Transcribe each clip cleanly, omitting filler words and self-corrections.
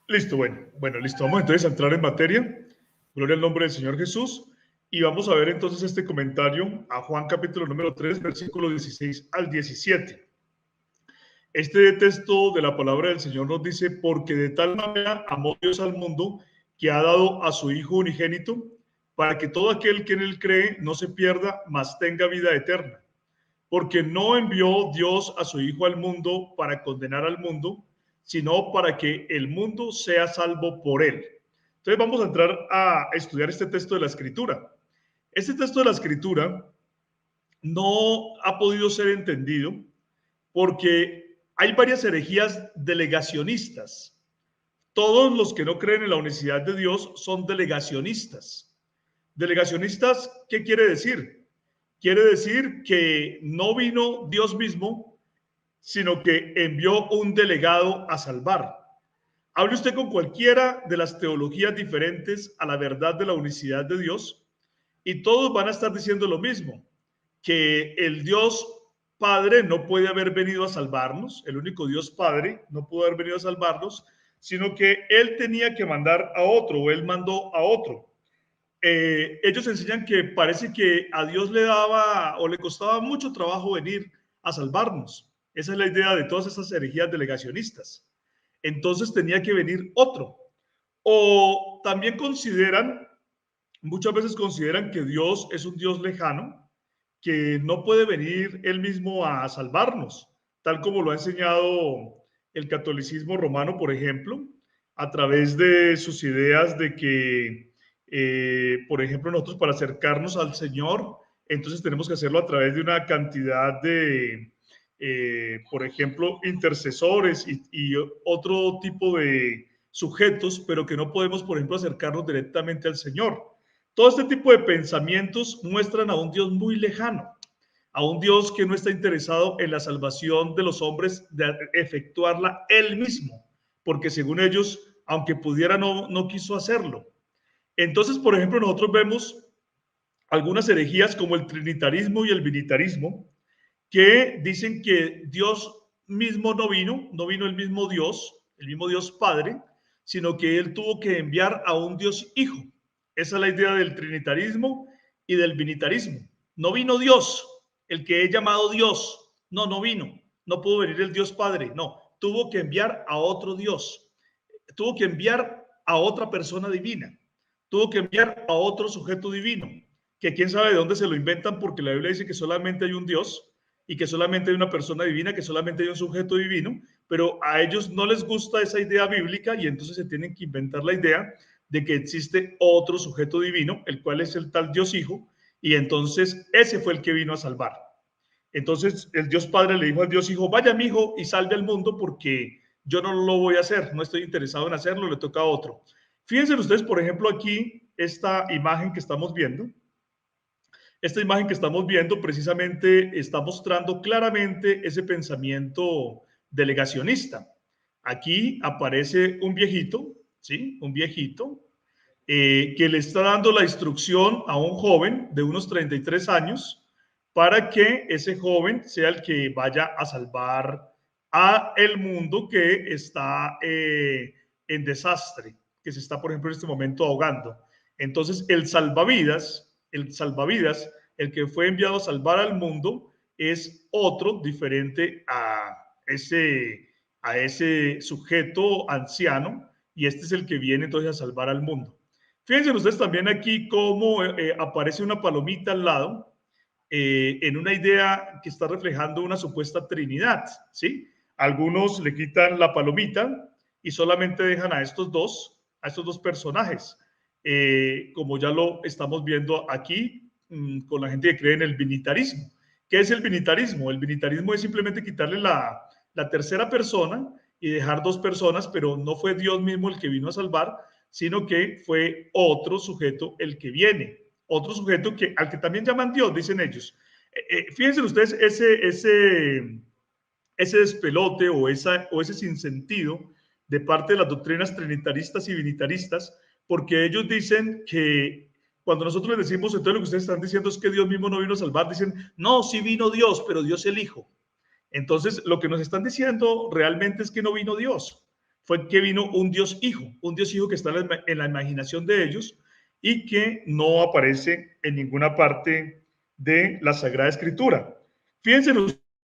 Listo, listo. Vamos entonces a entrar en materia. Gloria al nombre del Señor Jesús. Y vamos a ver entonces este comentario a Juan capítulo número 3, versículo 16 al 17. Este texto de la palabra del Señor nos dice, porque de tal manera amó Dios al mundo que ha dado a su Hijo unigénito, para que todo aquel que en él cree no se pierda, mas tenga vida eterna. Porque no envió Dios a su Hijo al mundo para condenar al mundo, sino para que el mundo sea salvo por él. Entonces vamos a entrar a estudiar este texto de la Escritura. Este texto de la Escritura no ha podido ser entendido porque hay varias herejías delegacionistas. Todos los que no creen en la unicidad de Dios son delegacionistas. ¿Delegacionistas qué quiere decir? Quiere decir que no vino Dios mismo, sino que envió un delegado a salvar. Hable usted con cualquiera de las teologías diferentes a la verdad de la unicidad de Dios y todos van a estar diciendo lo mismo, que el Dios Padre no puede haber venido a salvarnos, el único Dios Padre no pudo haber venido a salvarnos, sino que Él tenía que mandar a otro, o Él mandó a otro. Ellos enseñan que parece que a Dios le daba o le costaba mucho trabajo venir a salvarnos. Esa es la idea de todas esas herejías delegacionistas. Entonces tenía que venir otro. O también consideran, muchas veces consideran que Dios es un Dios lejano, que no puede venir él mismo a salvarnos, tal como lo ha enseñado el catolicismo romano, por ejemplo, a través de sus ideas de que, por ejemplo, nosotros para acercarnos al Señor, entonces tenemos que hacerlo a través de una cantidad de, por ejemplo, intercesores y otro tipo de sujetos, pero que no podemos, por ejemplo, acercarnos directamente al Señor. Todo este tipo de pensamientos muestran a un Dios muy lejano, a un Dios que no está interesado en la salvación de los hombres, de efectuarla él mismo, porque según ellos, aunque pudiera, no quiso hacerlo. Entonces, por ejemplo, nosotros vemos algunas herejías como el trinitarismo y el binitarismo, que dicen que Dios mismo no vino el mismo Dios Padre, sino que Él tuvo que enviar a un Dios Hijo. Esa es la idea del trinitarismo y del binitarismo. No vino Dios, el que he llamado Dios. No vino. No pudo venir el Dios Padre. No, tuvo que enviar a otro Dios. Tuvo que enviar a otra persona divina. Tuvo que enviar a otro sujeto divino, que quién sabe de dónde se lo inventan, porque la Biblia dice que solamente hay un Dios y que solamente hay una persona divina, que solamente hay un sujeto divino, pero a ellos no les gusta esa idea bíblica y entonces se tienen que inventar la idea de que existe otro sujeto divino, el cual es el tal Dios Hijo, y entonces ese fue el que vino a salvar. Entonces el Dios Padre le dijo al Dios Hijo, vaya mi hijo y salve al mundo porque yo no lo voy a hacer, no estoy interesado en hacerlo, le toca a otro. Fíjense ustedes, por ejemplo, aquí esta imagen que estamos viendo. Esta imagen que estamos viendo precisamente está mostrando claramente ese pensamiento delegacionista. Aquí aparece un viejito, ¿sí? Un viejito que le está dando la instrucción a un joven de unos 33 años para que ese joven sea el que vaya a salvar a el mundo que está en desastre, que se está, por ejemplo, en este momento ahogando. Entonces, el que fue enviado a salvar al mundo es otro diferente a ese sujeto anciano, y este es el que viene entonces a salvar al mundo. Fíjense ustedes también aquí cómo aparece una palomita al lado, en una idea que está reflejando una supuesta trinidad, ¿sí? Algunos le quitan la palomita y solamente dejan a estos dos personajes, como ya lo estamos viendo aquí con la gente que cree en el binitarismo. ¿Qué es el binitarismo? El binitarismo es simplemente quitarle la tercera persona y dejar dos personas, pero no fue Dios mismo el que vino a salvar, sino que fue otro sujeto el que viene, otro sujeto al que también llaman Dios, dicen ellos. Fíjense ustedes ese despelote o ese sinsentido de parte de las doctrinas trinitaristas y binitaristas, porque ellos dicen que cuando nosotros les decimos, entonces lo que ustedes están diciendo es que Dios mismo no vino a salvar, dicen, no, sí vino Dios, pero Dios el Hijo. Entonces, lo que nos están diciendo realmente es que no vino Dios, fue que vino un Dios Hijo que está en la imaginación de ellos y que no aparece en ninguna parte de la Sagrada Escritura. Fíjense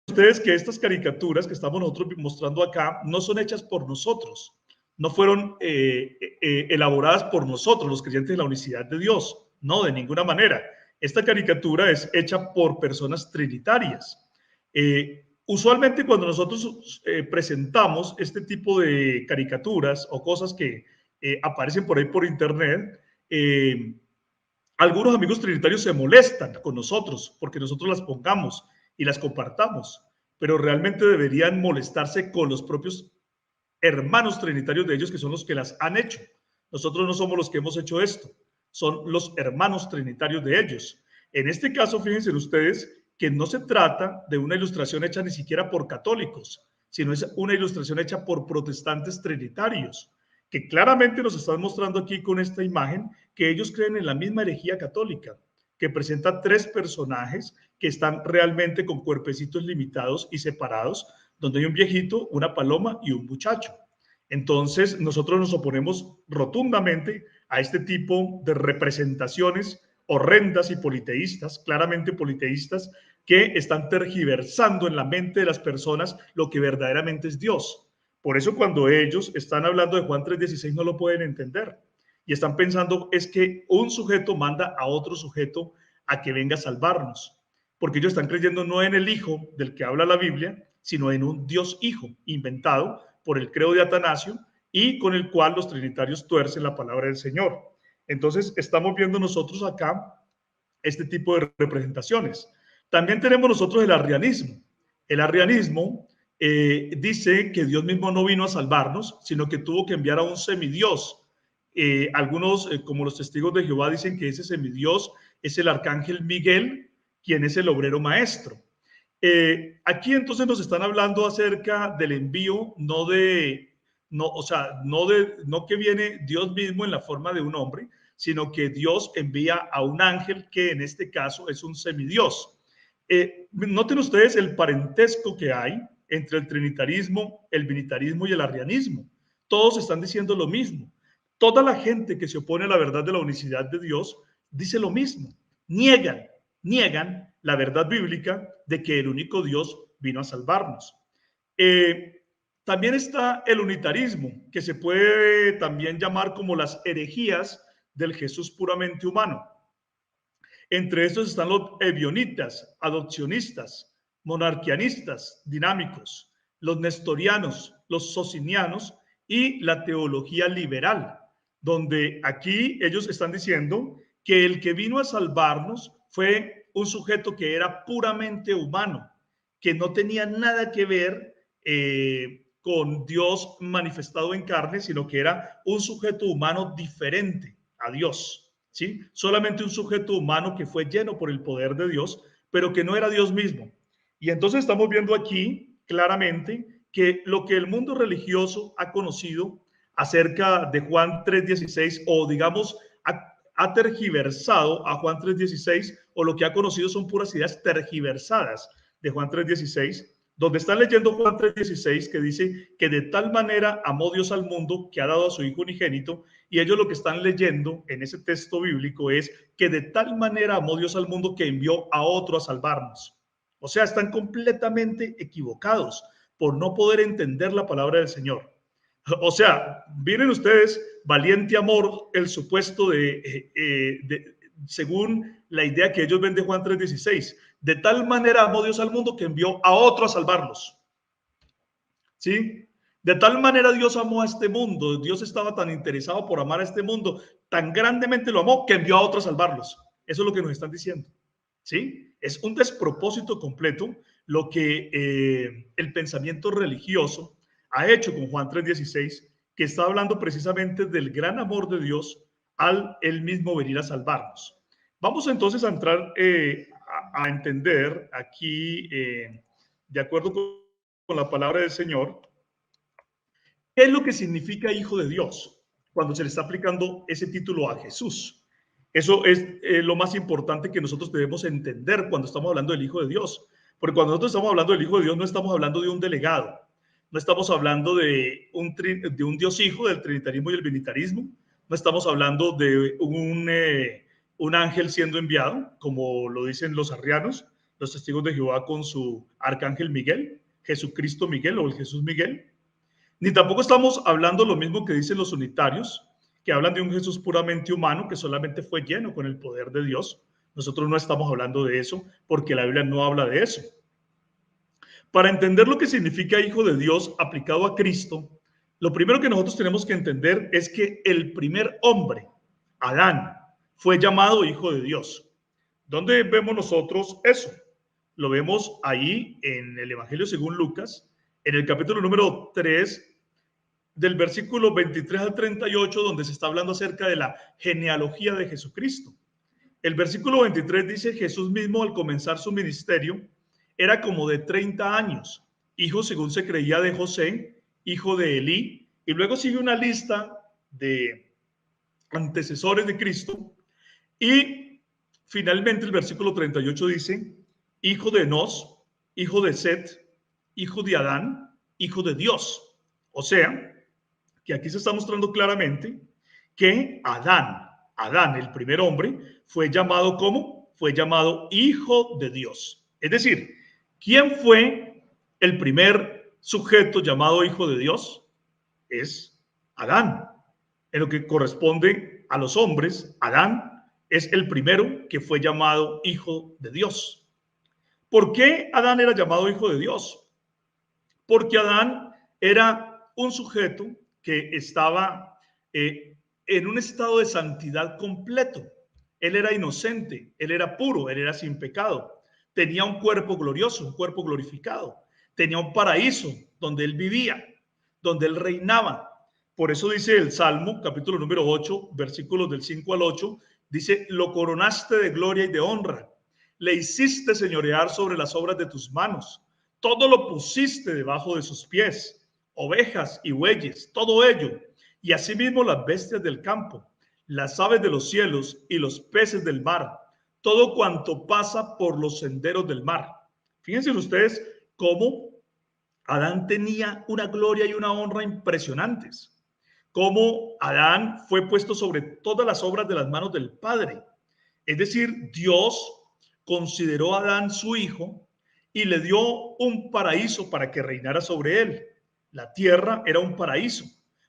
ustedes que estas caricaturas que estamos nosotros mostrando acá no son hechas por nosotros, no fueron elaboradas por nosotros, los creyentes de la unicidad de Dios, no, de ninguna manera. Esta caricatura es hecha por personas trinitarias. Usualmente cuando nosotros presentamos este tipo de caricaturas o cosas que aparecen por ahí por internet, algunos amigos trinitarios se molestan con nosotros porque nosotros las pongamos y las compartamos, pero realmente deberían molestarse con los propios hermanos trinitarios de ellos, que son los que las han hecho. Nosotros no somos los que hemos hecho esto, son los hermanos trinitarios de ellos. En este caso, fíjense ustedes que no se trata de una ilustración hecha ni siquiera por católicos, sino es una ilustración hecha por protestantes trinitarios, que claramente nos están mostrando aquí con esta imagen que ellos creen en la misma herejía católica, que presenta tres personajes que están realmente con cuerpecitos limitados y separados, donde hay un viejito, una paloma y un muchacho. Entonces, nosotros nos oponemos rotundamente a este tipo de representaciones horrendas y politeístas, claramente politeístas, que están tergiversando en la mente de las personas lo que verdaderamente es Dios. Por eso cuando ellos están hablando de Juan 3:16 no lo pueden entender. Y están pensando es que un sujeto manda a otro sujeto a que venga a salvarnos. Porque ellos están creyendo no en el Hijo del que habla la Biblia, sino en un Dios Hijo inventado por el credo de Atanasio y con el cual los trinitarios tuercen la palabra del Señor. Entonces, estamos viendo nosotros acá este tipo de representaciones. También tenemos nosotros el arrianismo. El arrianismo dice que Dios mismo no vino a salvarnos, sino que tuvo que enviar a un semidios. Algunos, como los testigos de Jehová, dicen que ese semidios es el arcángel Miguel, quien es el obrero maestro. Aquí entonces nos están hablando acerca del envío, no que viene Dios mismo en la forma de un hombre, sino que Dios envía a un ángel que en este caso es un semidios. Noten ustedes el parentesco que hay entre el trinitarismo, el binitarismo y el arrianismo. Todos están diciendo lo mismo. Toda la gente que se opone a la verdad de la unicidad de Dios dice lo mismo. Niegan la verdad bíblica de que el único Dios vino a salvarnos. También está el unitarismo, que se puede también llamar como las herejías del Jesús puramente humano. Entre estos están los ebionitas, adopcionistas, monarquianistas, dinámicos, los nestorianos, los socinianos y la teología liberal, donde aquí ellos están diciendo que el que vino a salvarnos fue un sujeto que era puramente humano, que no tenía nada que ver con Dios manifestado en carne, sino que era un sujeto humano diferente a Dios, ¿sí? Solamente un sujeto humano que fue lleno por el poder de Dios, pero que no era Dios mismo. Y entonces estamos viendo aquí claramente que lo que el mundo religioso ha conocido acerca de Juan 3:16, o digamos, ha tergiversado a Juan 3:16, o lo que ha conocido son puras ideas tergiversadas de Juan 3:16, donde están leyendo Juan 3:16, que dice que de tal manera amó Dios al mundo que ha dado a su Hijo unigénito, y ellos lo que están leyendo en ese texto bíblico es que de tal manera amó Dios al mundo que envió a otro a salvarnos. O sea, están completamente equivocados por no poder entender la palabra del Señor. O sea, miren ustedes, valiente amor, el supuesto según la idea que ellos ven de Juan 3:16. De tal manera amó Dios al mundo que envió a otro a salvarlos. ¿Sí? De tal manera Dios amó a este mundo, Dios estaba tan interesado por amar a este mundo, tan grandemente lo amó que envió a otro a salvarlos. Eso es lo que nos están diciendo. ¿Sí? Es un despropósito completo lo que el pensamiento religioso ha hecho con Juan 3:16, que está hablando precisamente del gran amor de Dios al él mismo venir a salvarnos. Vamos entonces a entrar a entender aquí, de acuerdo con la palabra del Señor, qué es lo que significa hijo de Dios cuando se le está aplicando ese título a Jesús. Eso es lo más importante que nosotros debemos entender cuando estamos hablando del Hijo de Dios. Porque cuando nosotros estamos hablando del Hijo de Dios no estamos hablando de un delegado, no estamos hablando de un Dios hijo, del trinitarismo y el binitarismo, no estamos hablando de un ángel siendo enviado, como lo dicen los arrianos, los testigos de Jehová con su arcángel Miguel, Jesucristo Miguel o el Jesús Miguel. Ni tampoco estamos hablando lo mismo que dicen los unitarios, que hablan de un Jesús puramente humano que solamente fue lleno con el poder de Dios. Nosotros no estamos hablando de eso porque la Biblia no habla de eso. Para entender lo que significa hijo de Dios aplicado a Cristo, lo primero que nosotros tenemos que entender es que el primer hombre, Adán, fue llamado hijo de Dios. ¿Dónde vemos nosotros eso? Lo vemos ahí en el Evangelio según Lucas, en el capítulo número 3, del versículo 23 al 38, donde se está hablando acerca de la genealogía de Jesucristo. El versículo 23 dice: Jesús mismo al comenzar su ministerio era como de 30 años, hijo según se creía de José, hijo de Elí, y luego sigue una lista de antecesores de Cristo, y finalmente el versículo 38 dice: hijo de Enos, hijo de Set, hijo de Adán, hijo de Dios. O sea, que aquí se está mostrando claramente que Adán, el primer hombre, fue llamado ¿cómo? Fue llamado hijo de Dios. Es decir, ¿quién fue el primer sujeto llamado hijo de Dios? Es Adán. En lo que corresponde a los hombres, Adán es el primero que fue llamado hijo de Dios. ¿Por qué Adán era llamado hijo de Dios? Porque Adán era un sujeto que estaba en un estado de santidad completo. Él era inocente, él era puro, él era sin pecado. Tenía un cuerpo glorioso, un cuerpo glorificado. Tenía un paraíso donde él vivía, donde él reinaba. Por eso dice el Salmo, capítulo número 8, versículos del 5 al 8, dice: lo coronaste de gloria y de honra. Le hiciste señorear sobre las obras de tus manos. Todo lo pusiste debajo de sus pies. Ovejas y bueyes, todo ello, y asimismo las bestias del campo, las aves de los cielos y los peces del mar, todo cuanto pasa por los senderos del mar. Fíjense ustedes cómo Adán tenía una gloria y una honra impresionantes, cómo Adán fue puesto sobre todas las obras de las manos del Padre. Es decir, Dios consideró a Adán su hijo y le dio un paraíso para que reinara sobre él. La tierra era un paraíso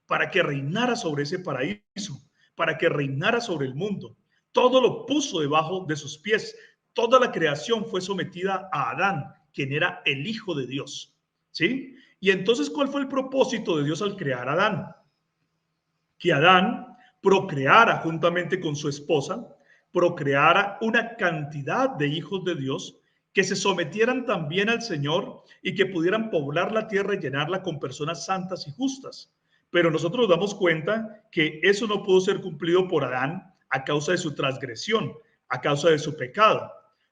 para que reinara sobre ese paraíso, para que reinara sobre el mundo. Todo lo puso debajo de sus pies. Toda la creación fue sometida a Adán, quien era el hijo de Dios. ¿Sí? Y entonces, ¿cuál fue el propósito de Dios al crear a Adán? Que Adán procreara juntamente con su esposa, procreara una cantidad de hijos de Dios que se sometieran también al Señor y que pudieran poblar la tierra y llenarla con personas santas y justas. Pero nosotros nos damos cuenta que eso no pudo ser cumplido por Adán a causa de su transgresión, a causa de su pecado.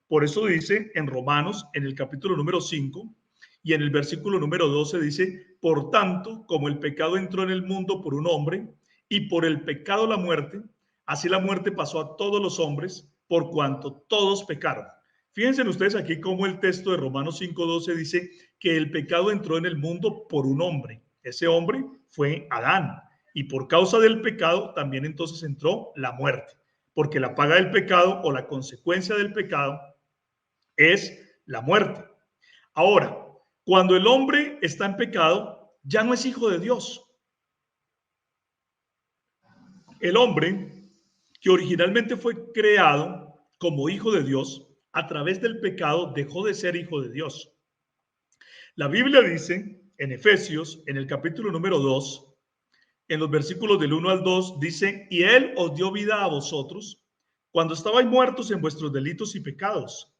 Por eso dice en Romanos, en el capítulo número 5 y en el versículo número 12, dice: por tanto, como el pecado entró en el mundo por un hombre, y por el pecado la muerte, así la muerte pasó a todos los hombres, por cuanto todos pecaron. Fíjense ustedes aquí cómo el texto de Romanos 5:12 dice que el pecado entró en el mundo por un hombre. Ese hombre fue Adán. Y por causa del pecado también entonces entró la muerte. Porque la paga del pecado o la consecuencia del pecado es la muerte. Ahora, cuando el hombre está en pecado, ya no es hijo de Dios. El hombre que originalmente fue creado como hijo de Dios, a través del pecado dejó de ser hijo de Dios. La Biblia dice en Efesios, en el capítulo número 2, en los versículos del 1 al 2, dice: y él os dio vida a vosotros cuando estabais muertos en vuestros delitos y pecados,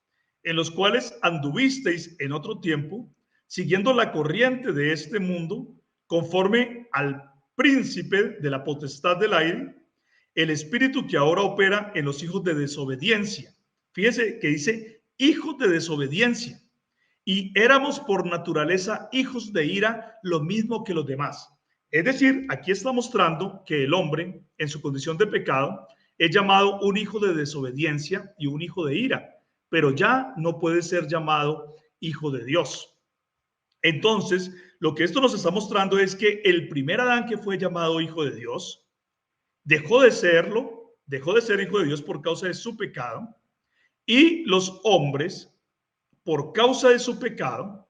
en los cuales anduvisteis en otro tiempo, siguiendo la corriente de este mundo, conforme al príncipe de la potestad del aire, el espíritu que ahora opera en los hijos de desobediencia. Fíjese que dice hijos de desobediencia. Y éramos por naturaleza hijos de ira, lo mismo que los demás. Es decir, aquí está mostrando que el hombre, en su condición de pecado, es llamado un hijo de desobediencia y un hijo de ira, pero ya no puede ser llamado hijo de Dios. Entonces, lo que esto nos está mostrando es que el primer Adán que fue llamado hijo de Dios, dejó de ser hijo de Dios por causa de su pecado, y los hombres, por causa de su pecado,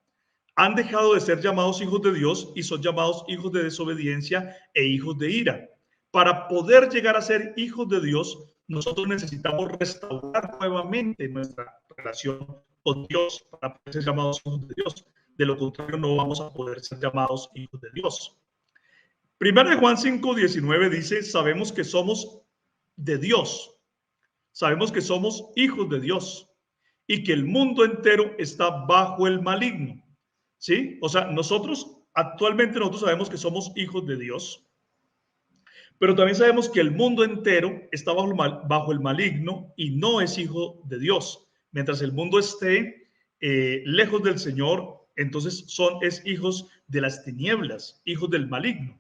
han dejado de ser llamados hijos de Dios y son llamados hijos de desobediencia e hijos de ira. Para poder llegar a ser hijos de Dios, nosotros necesitamos restaurar nuevamente nuestra relación con Dios para poder ser llamados hijos de Dios. De lo contrario, no vamos a poder ser llamados hijos de Dios. Primero de Juan 5:19 dice, sabemos que somos de Dios, sabemos que somos hijos de Dios y que el mundo entero está bajo el maligno. ¿Sí? O sea, actualmente nosotros sabemos que somos hijos de Dios, pero también sabemos que el mundo entero está bajo el maligno y no es hijo de Dios. Mientras el mundo esté lejos del Señor, entonces es hijos de las tinieblas, hijos del maligno.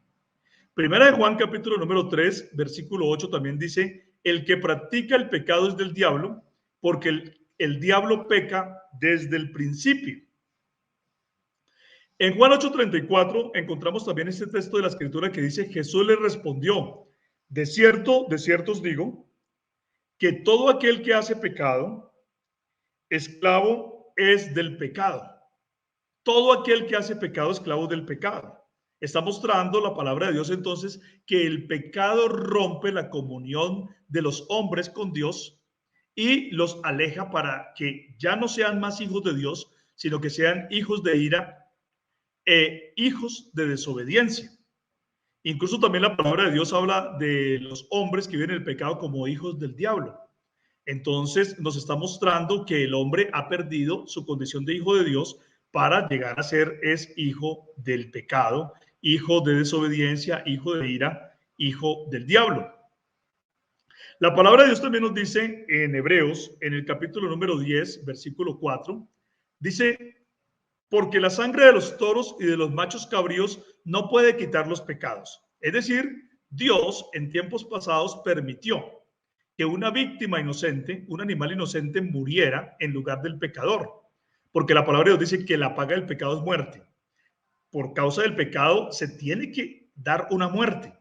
Primera de Juan, capítulo número 3, versículo 8 también dice, el que practica el pecado es del diablo, porque el diablo peca desde el principio. En Juan 8:34 encontramos también este texto de la Escritura que dice, Jesús le respondió, de cierto os digo, que todo aquel que hace pecado, esclavo es del pecado. Todo aquel que hace pecado, esclavo del pecado. Está mostrando la palabra de Dios entonces que el pecado rompe la comunión de los hombres con Dios y los aleja para que ya no sean más hijos de Dios, sino que sean hijos de ira hijos de desobediencia. Incluso también la palabra de Dios habla de los hombres que viven en el pecado como hijos del diablo. Entonces nos está mostrando que el hombre ha perdido su condición de hijo de Dios para llegar a ser hijo del pecado, hijo de desobediencia, hijo de ira, hijo del diablo. La palabra de Dios también nos dice en Hebreos, en el capítulo número 10, versículo 4, dice, porque la sangre de los toros y de los machos cabríos no puede quitar los pecados. Es decir, Dios en tiempos pasados permitió que una víctima inocente, un animal inocente, muriera en lugar del pecador. Porque la palabra de Dios dice que la paga del pecado es muerte. Por causa del pecado se tiene que dar una muerte.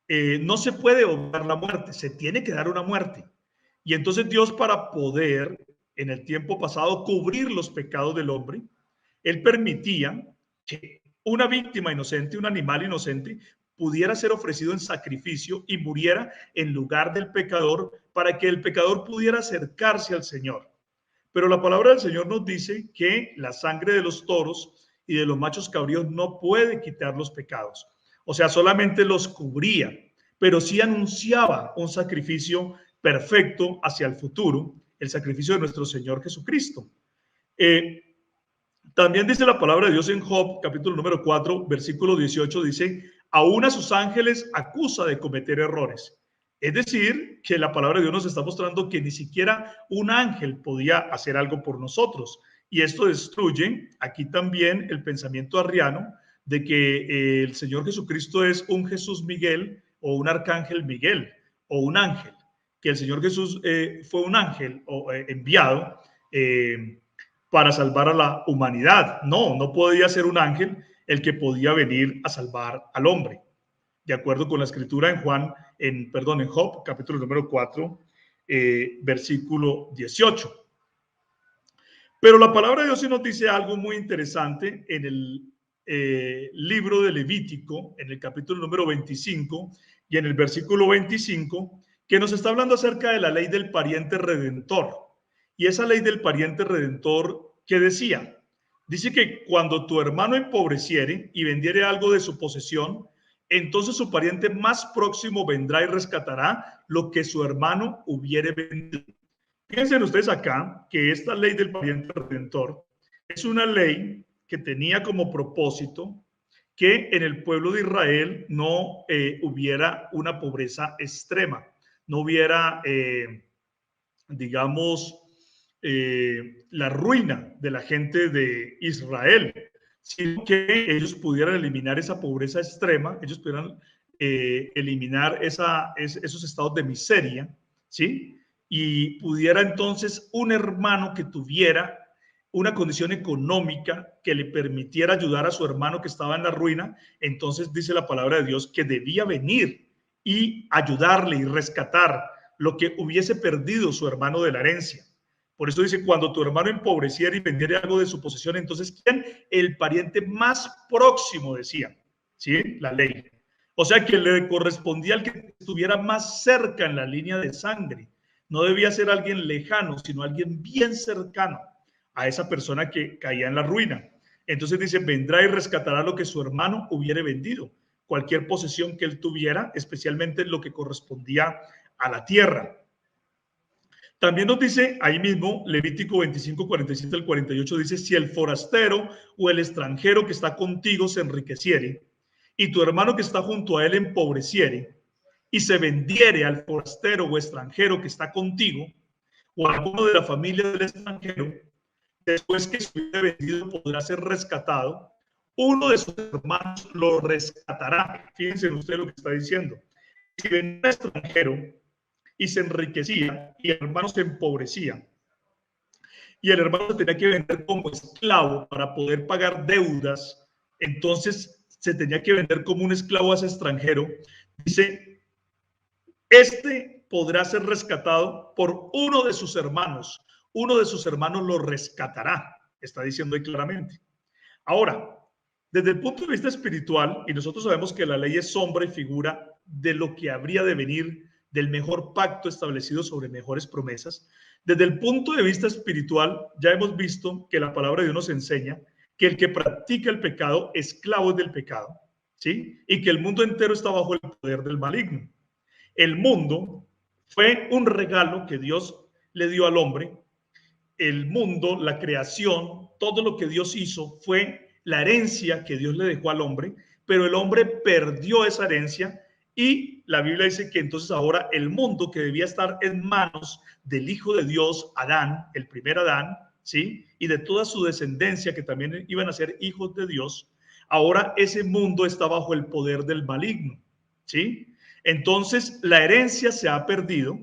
No se puede obrar la muerte, se tiene que dar una muerte. Y entonces Dios, para poder en el tiempo pasado cubrir los pecados del hombre, él permitía que una víctima inocente, un animal inocente, pudiera ser ofrecido en sacrificio y muriera en lugar del pecador para que el pecador pudiera acercarse al Señor. Pero la palabra del Señor nos dice que la sangre de los toros y de los machos cabríos no puede quitar los pecados. O sea, solamente los cubría, pero sí anunciaba un sacrificio perfecto hacia el futuro, el sacrificio de nuestro Señor Jesucristo. También dice la palabra de Dios en Job, capítulo número 4, versículo 18, dice, aún a sus ángeles acusa de cometer errores. Es decir, que la palabra de Dios nos está mostrando que ni siquiera un ángel podía hacer algo por nosotros. Y esto destruye aquí también el pensamiento arriano de que el Señor Jesucristo es un Jesús Miguel o un arcángel Miguel o un ángel, que el Señor Jesús fue un ángel enviado para salvar a la humanidad. No podía ser un ángel el que podía venir a salvar al hombre. De acuerdo con la escritura en Job, capítulo número 4, versículo 18. Pero la palabra de Dios sí nos dice algo muy interesante en el libro de Levítico, en el capítulo número 25 y en el versículo 25, que nos está hablando acerca de la ley del pariente redentor. Y esa ley del pariente redentor, ¿qué decía? Dice que cuando tu hermano empobreciere y vendiere algo de su posesión, entonces su pariente más próximo vendrá y rescatará lo que su hermano hubiere vendido. Fíjense ustedes acá que esta ley del pariente redentor es una ley que tenía como propósito que en el pueblo de Israel no hubiera una pobreza extrema, no hubiera, digamos, la ruina de la gente de Israel, sino que ellos pudieran eliminar esa pobreza extrema, ellos pudieran eliminar esos estados de miseria, ¿sí? Y pudiera entonces un hermano que tuviera una condición económica que le permitiera ayudar a su hermano que estaba en la ruina, entonces dice la palabra de Dios que debía venir y ayudarle y rescatar lo que hubiese perdido su hermano de la herencia. Por eso dice, cuando tu hermano empobreciera y vendiera algo de su posesión, entonces ¿quién? El pariente más próximo, decía, ¿sí? La ley. O sea, que le correspondía al que estuviera más cerca en la línea de sangre. No debía ser alguien lejano, sino alguien bien cercano a esa persona que caía en la ruina. Entonces dice, vendrá y rescatará lo que su hermano hubiere vendido, cualquier posesión que él tuviera, especialmente lo que correspondía a la tierra. También nos dice ahí mismo, Levítico 25, 47 al 48, dice, si el forastero o el extranjero que está contigo se enriqueciere y tu hermano que está junto a él empobreciere y se vendiere al forastero o extranjero que está contigo o a alguno de la familia del extranjero, después que se hubiera vendido podrá ser rescatado, uno de sus hermanos lo rescatará. Fíjense ustedes lo que está diciendo. Si venía un extranjero y se enriquecía y el hermano se empobrecía y el hermano se tenía que vender como esclavo para poder pagar deudas, entonces se tenía que vender como un esclavo a ese extranjero. Dice, este podrá ser rescatado por uno de sus hermanos lo rescatará, está diciendo ahí claramente. Ahora, desde el punto de vista espiritual, y nosotros sabemos que la ley es sombra y figura de lo que habría de venir, del mejor pacto establecido sobre mejores promesas, desde el punto de vista espiritual ya hemos visto que la palabra de Dios nos enseña que el que practica el pecado, esclavo es del pecado, ¿sí? Y que el mundo entero está bajo el poder del maligno. El mundo fue un regalo que Dios le dio al hombre. El mundo, la creación, todo lo que Dios hizo fue la herencia que Dios le dejó al hombre, pero el hombre perdió esa herencia y la Biblia dice que entonces ahora el mundo que debía estar en manos del Hijo de Dios, Adán, el primer Adán, ¿sí? Y de toda su descendencia que también iban a ser hijos de Dios, ahora ese mundo está bajo el poder del maligno, ¿sí? Entonces la herencia se ha perdido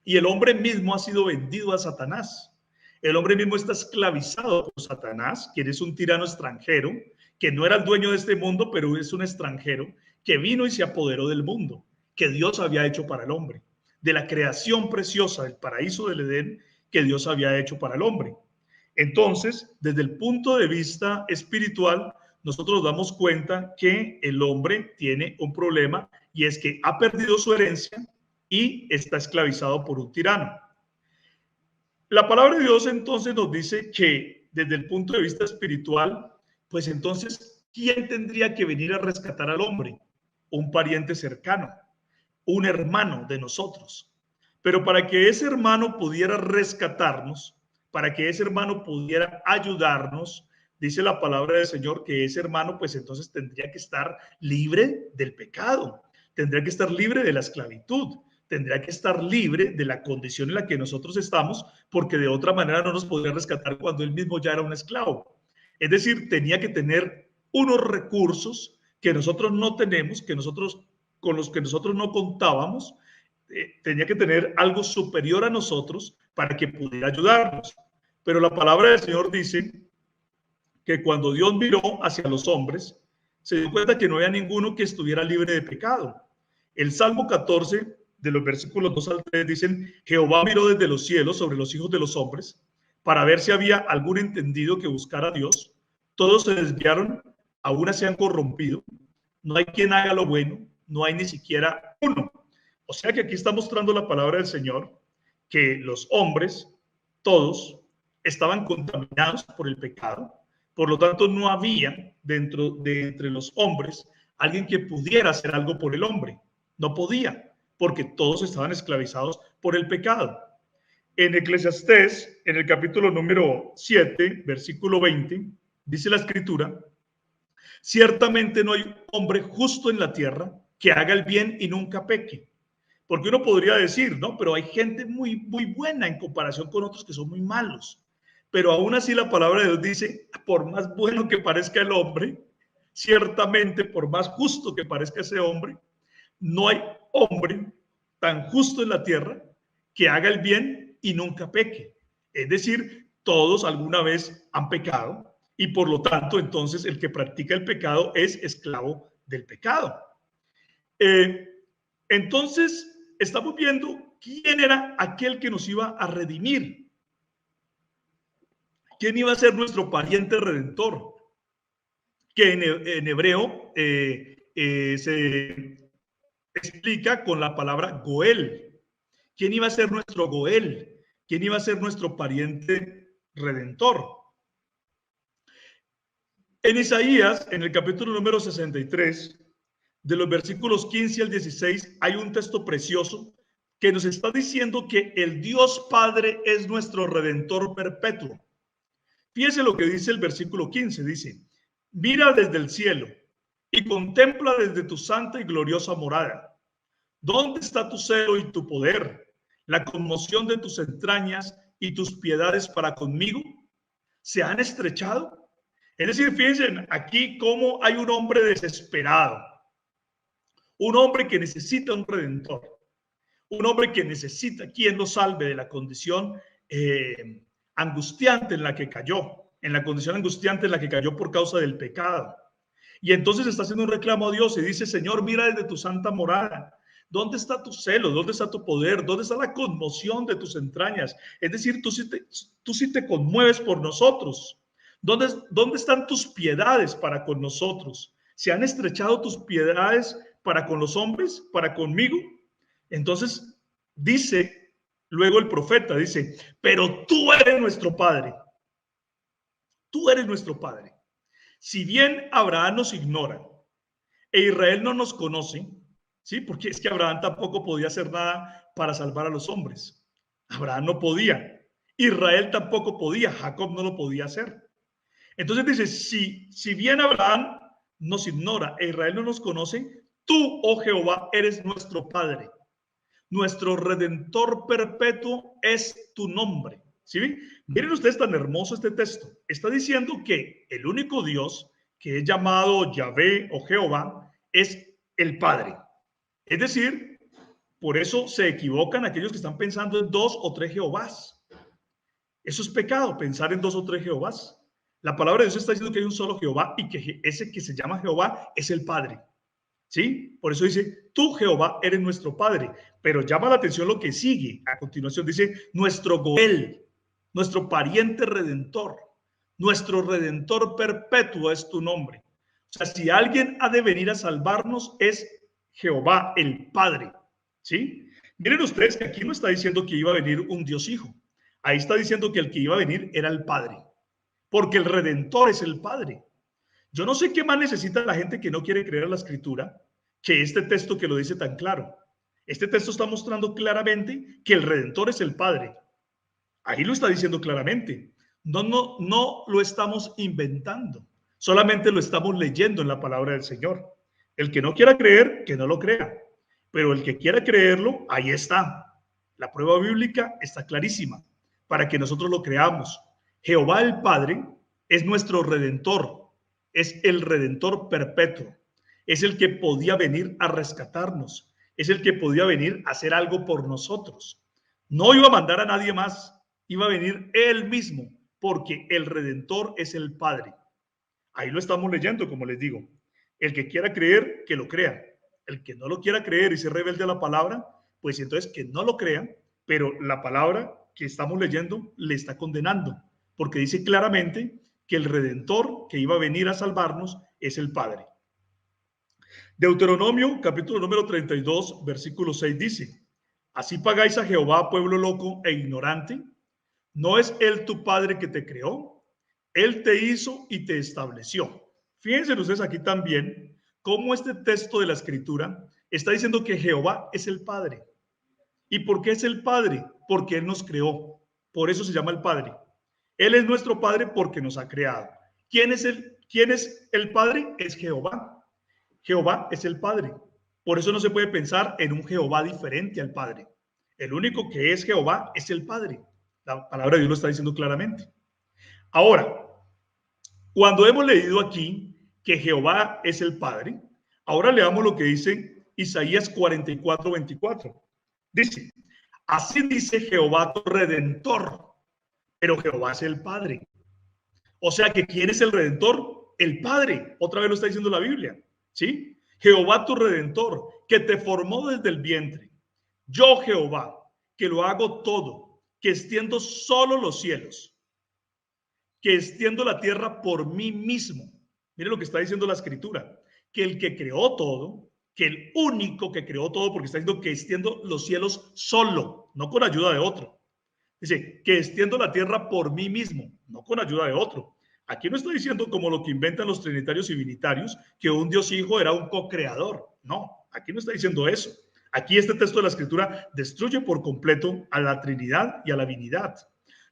y el hombre mismo ha sido vendido a Satanás. El hombre mismo está esclavizado por Satanás, quien es un tirano extranjero, que no era el dueño de este mundo, pero es un extranjero que vino y se apoderó del mundo que Dios había hecho para el hombre, de la creación preciosa del paraíso del Edén que Dios había hecho para el hombre. Entonces, desde el punto de vista espiritual, nosotros nos damos cuenta que el hombre tiene un problema y es que ha perdido su herencia y está esclavizado por un tirano. La palabra de Dios entonces nos dice que desde el punto de vista espiritual, pues entonces, ¿quién tendría que venir a rescatar al hombre? Un pariente cercano, un hermano de nosotros. Pero para que ese hermano pudiera rescatarnos, para que ese hermano pudiera ayudarnos, dice la palabra del Señor que ese hermano pues entonces tendría que estar libre del pecado, tendría que estar libre de la esclavitud, tendría que estar libre de la condición en la que nosotros estamos, porque de otra manera no nos podría rescatar cuando él mismo ya era un esclavo. Es decir, tenía que tener unos recursos que nosotros no tenemos, con los que nosotros no contábamos, tenía que tener algo superior a nosotros para que pudiera ayudarnos. Pero la palabra del Señor dice que cuando Dios miró hacia los hombres, se dio cuenta que no había ninguno que estuviera libre de pecado. El Salmo 14, de los versículos 2 al 3, dicen, Jehová miró desde los cielos sobre los hijos de los hombres para ver si había algún entendido que buscara a Dios. Todos se desviaron, aún se han corrompido. No hay quien haga lo bueno, no hay ni siquiera uno. O sea que aquí está mostrando la palabra del Señor que los hombres, todos, estaban contaminados por el pecado. Por lo tanto, no había dentro de entre los hombres alguien que pudiera hacer algo por el hombre. No podía, porque todos estaban esclavizados por el pecado. En Eclesiastés, en el capítulo número 7, versículo 20, dice la escritura, ciertamente no hay hombre justo en la tierra que haga el bien y nunca peque. Porque uno podría decir, no, pero hay gente muy, muy buena en comparación con otros que son muy malos. Pero aún así la palabra de Dios dice, por más bueno que parezca el hombre, ciertamente por más justo que parezca ese hombre, no hay hombre tan justo en la tierra que haga el bien y nunca peque. Es decir, Todos alguna vez han pecado y por lo tanto, entonces, el que practica el pecado es esclavo del pecado. Entonces, estamos viendo quién era aquel que nos iba a redimir. ¿Quién iba a ser nuestro pariente redentor? Que en hebreo se explica con la palabra Goel. ¿Quién iba a ser nuestro Goel? ¿Quién iba a ser nuestro pariente redentor? En Isaías, en el capítulo número 63, de los versículos 15 al 16, hay un texto precioso que nos está diciendo que el Dios Padre es nuestro redentor perpetuo. Fíjese lo que dice el versículo 15, dice: mira desde el cielo y contempla desde tu santa y gloriosa morada. ¿Dónde está tu celo y tu poder, la conmoción de tus entrañas y tus piedades para conmigo? ¿Se han estrechado? Es decir, fíjense aquí cómo hay un hombre desesperado, un hombre que necesita un redentor, un hombre que necesita quien lo salve de la condición angustiante en la que cayó, en la condición angustiante en la que cayó por causa del pecado. Y entonces está haciendo un reclamo a Dios y dice: Señor, mira desde tu santa morada. ¿Dónde está tu celo? ¿Dónde está tu poder? ¿Dónde está la conmoción de tus entrañas? Es decir, tú sí te conmueves por nosotros. ¿Dónde están tus piedades para con nosotros? ¿Se han estrechado tus piedades para con los hombres, para conmigo? Entonces dice luego el profeta, dice: pero tú eres nuestro Padre. Tú eres nuestro Padre. Si bien Abraham nos ignora e Israel no nos conoce, ¿sí? Porque es que Abraham tampoco podía hacer nada para salvar a los hombres. Abraham no podía. Israel tampoco podía. Jacob no lo podía hacer. Entonces dice: si bien Abraham nos ignora e Israel no nos conoce, tú, oh Jehová, eres nuestro Padre. Nuestro Redentor perpetuo es tu nombre. ¿Sí? Miren ustedes tan hermoso este texto. Está diciendo que el único Dios que es llamado Yahvé o Jehová es el Padre. Es decir, por eso se equivocan aquellos que están pensando en 2 o 3 Jehovás. Eso es pecado, pensar en 2 o 3 Jehovás. La palabra de Dios está diciendo que hay un solo Jehová y que ese que se llama Jehová es el Padre. ¿Sí? Por eso dice: tú, Jehová, eres nuestro Padre. Pero llama la atención lo que sigue a continuación. Dice: nuestro Goel, nuestro pariente redentor, nuestro redentor perpetuo es tu nombre. O sea, si alguien ha de venir a salvarnos es Jehová, el Padre. ¿Sí? Miren ustedes que aquí no está diciendo que iba a venir un Dios Hijo. Ahí está diciendo que el que iba a venir era el Padre. Porque el redentor es el Padre. Yo no sé qué más necesita la gente que no quiere creer a la Escritura que este texto que lo dice tan claro. Este texto está mostrando claramente que el Redentor es el Padre. Ahí lo está diciendo claramente. No lo estamos inventando. Solamente lo estamos leyendo en la palabra del Señor. El que no quiera creer, que no lo crea. Pero el que quiera creerlo, ahí está. La prueba bíblica está clarísima para que nosotros lo creamos. Jehová el Padre es nuestro Redentor. Es el Redentor perpetuo. Es el que podía venir a rescatarnos. Es el que podía venir a hacer algo por nosotros. No iba a mandar a nadie más. Iba a venir él mismo, porque el Redentor es el Padre. Ahí lo estamos leyendo, como les digo. El que quiera creer, que lo crea. El que no lo quiera creer y se rebelde a la palabra, pues entonces que no lo crea, pero la palabra que estamos leyendo le está condenando, porque dice claramente que el Redentor que iba a venir a salvarnos es el Padre. Deuteronomio, capítulo número 32, versículo 6 dice: así pagáis a Jehová, pueblo loco e ignorante. ¿No es él tu Padre que te creó? Él te hizo y te estableció. Fíjense ustedes aquí también cómo este texto de la Escritura está diciendo que Jehová es el Padre. ¿Y por qué es el Padre? Porque Él nos creó. Por eso se llama el Padre. Él es nuestro Padre porque nos ha creado. ¿Quién es el Padre? Es Jehová. Jehová es el Padre. Por eso no se puede pensar en un Jehová diferente al Padre. El único que es Jehová es el Padre. La palabra de Dios lo está diciendo claramente. Ahora, cuando hemos leído aquí que Jehová es el Padre, ahora leamos lo que dice Isaías 44, 24. Dice: así dice Jehová tu Redentor, pero Jehová es el Padre. O sea que ¿quién es el Redentor? El Padre. Otra vez lo está diciendo la Biblia, ¿sí? Jehová tu Redentor, que te formó desde el vientre. Yo, Jehová, que lo hago todo, que extiendo solo los cielos, que extiendo la tierra por mí mismo. Mire lo que está diciendo la Escritura, que el que creó todo, que el único que creó todo, porque está diciendo que extiendo los cielos solo, no con ayuda de otro. Dice, que extiendo la tierra por mí mismo, no con ayuda de otro. Aquí no está diciendo como lo que inventan los trinitarios y binitarios, que un Dios Hijo era un co-creador. No, aquí no está diciendo eso. Aquí este texto de la Escritura destruye por completo a la Trinidad y a la Divinidad.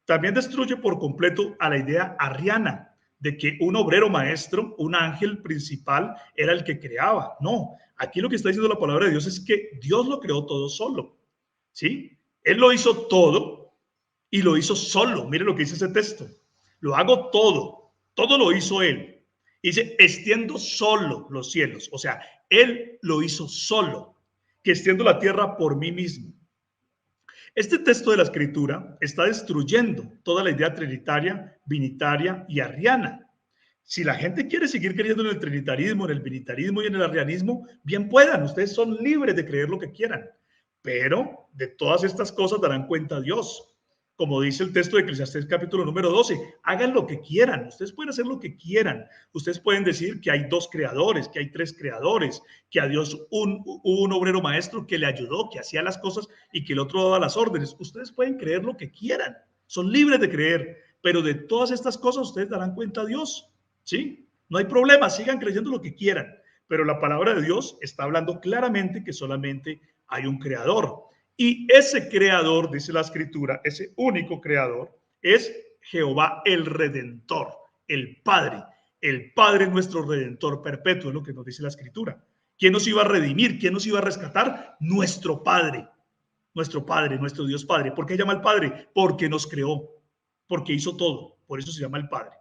También destruye por completo a la idea arriana de que un obrero maestro, un ángel principal, era el que creaba. No, aquí lo que está diciendo la palabra de Dios es que Dios lo creó todo solo. ¿Sí? Él lo hizo todo y lo hizo solo. Mire lo que dice ese texto. Lo hago todo. Todo lo hizo él. Dice, extiendo solo los cielos. O sea, él lo hizo solo. Que extiendo la tierra por mí mismo. Este texto de la Escritura está destruyendo toda la idea trinitaria, binitaria y arriana. Si la gente quiere seguir creyendo en el trinitarismo, en el binitarismo y en el arrianismo, bien puedan. Ustedes son libres de creer lo que quieran. Pero de todas estas cosas darán cuenta a Dios. Como dice el texto de Eclesiastés capítulo número 12, hagan lo que quieran, ustedes pueden hacer lo que quieran, ustedes pueden decir que hay dos creadores, que hay tres creadores, que a Dios hubo un obrero maestro que le ayudó, que hacía las cosas y que el otro daba las órdenes. Ustedes pueden creer lo que quieran, son libres de creer, pero de todas estas cosas ustedes darán cuenta a Dios, ¿sí? No hay problema, sigan creyendo lo que quieran, pero la palabra de Dios está hablando claramente que solamente hay un creador. Y ese creador, dice la Escritura, ese único creador, es Jehová el Redentor, el Padre. El Padre es nuestro Redentor perpetuo, es lo que nos dice la Escritura. ¿Quién nos iba a redimir? ¿Quién nos iba a rescatar? Nuestro Padre, nuestro Dios Padre. ¿Por qué llama al Padre? Porque nos creó, porque hizo todo. Por eso se llama el Padre.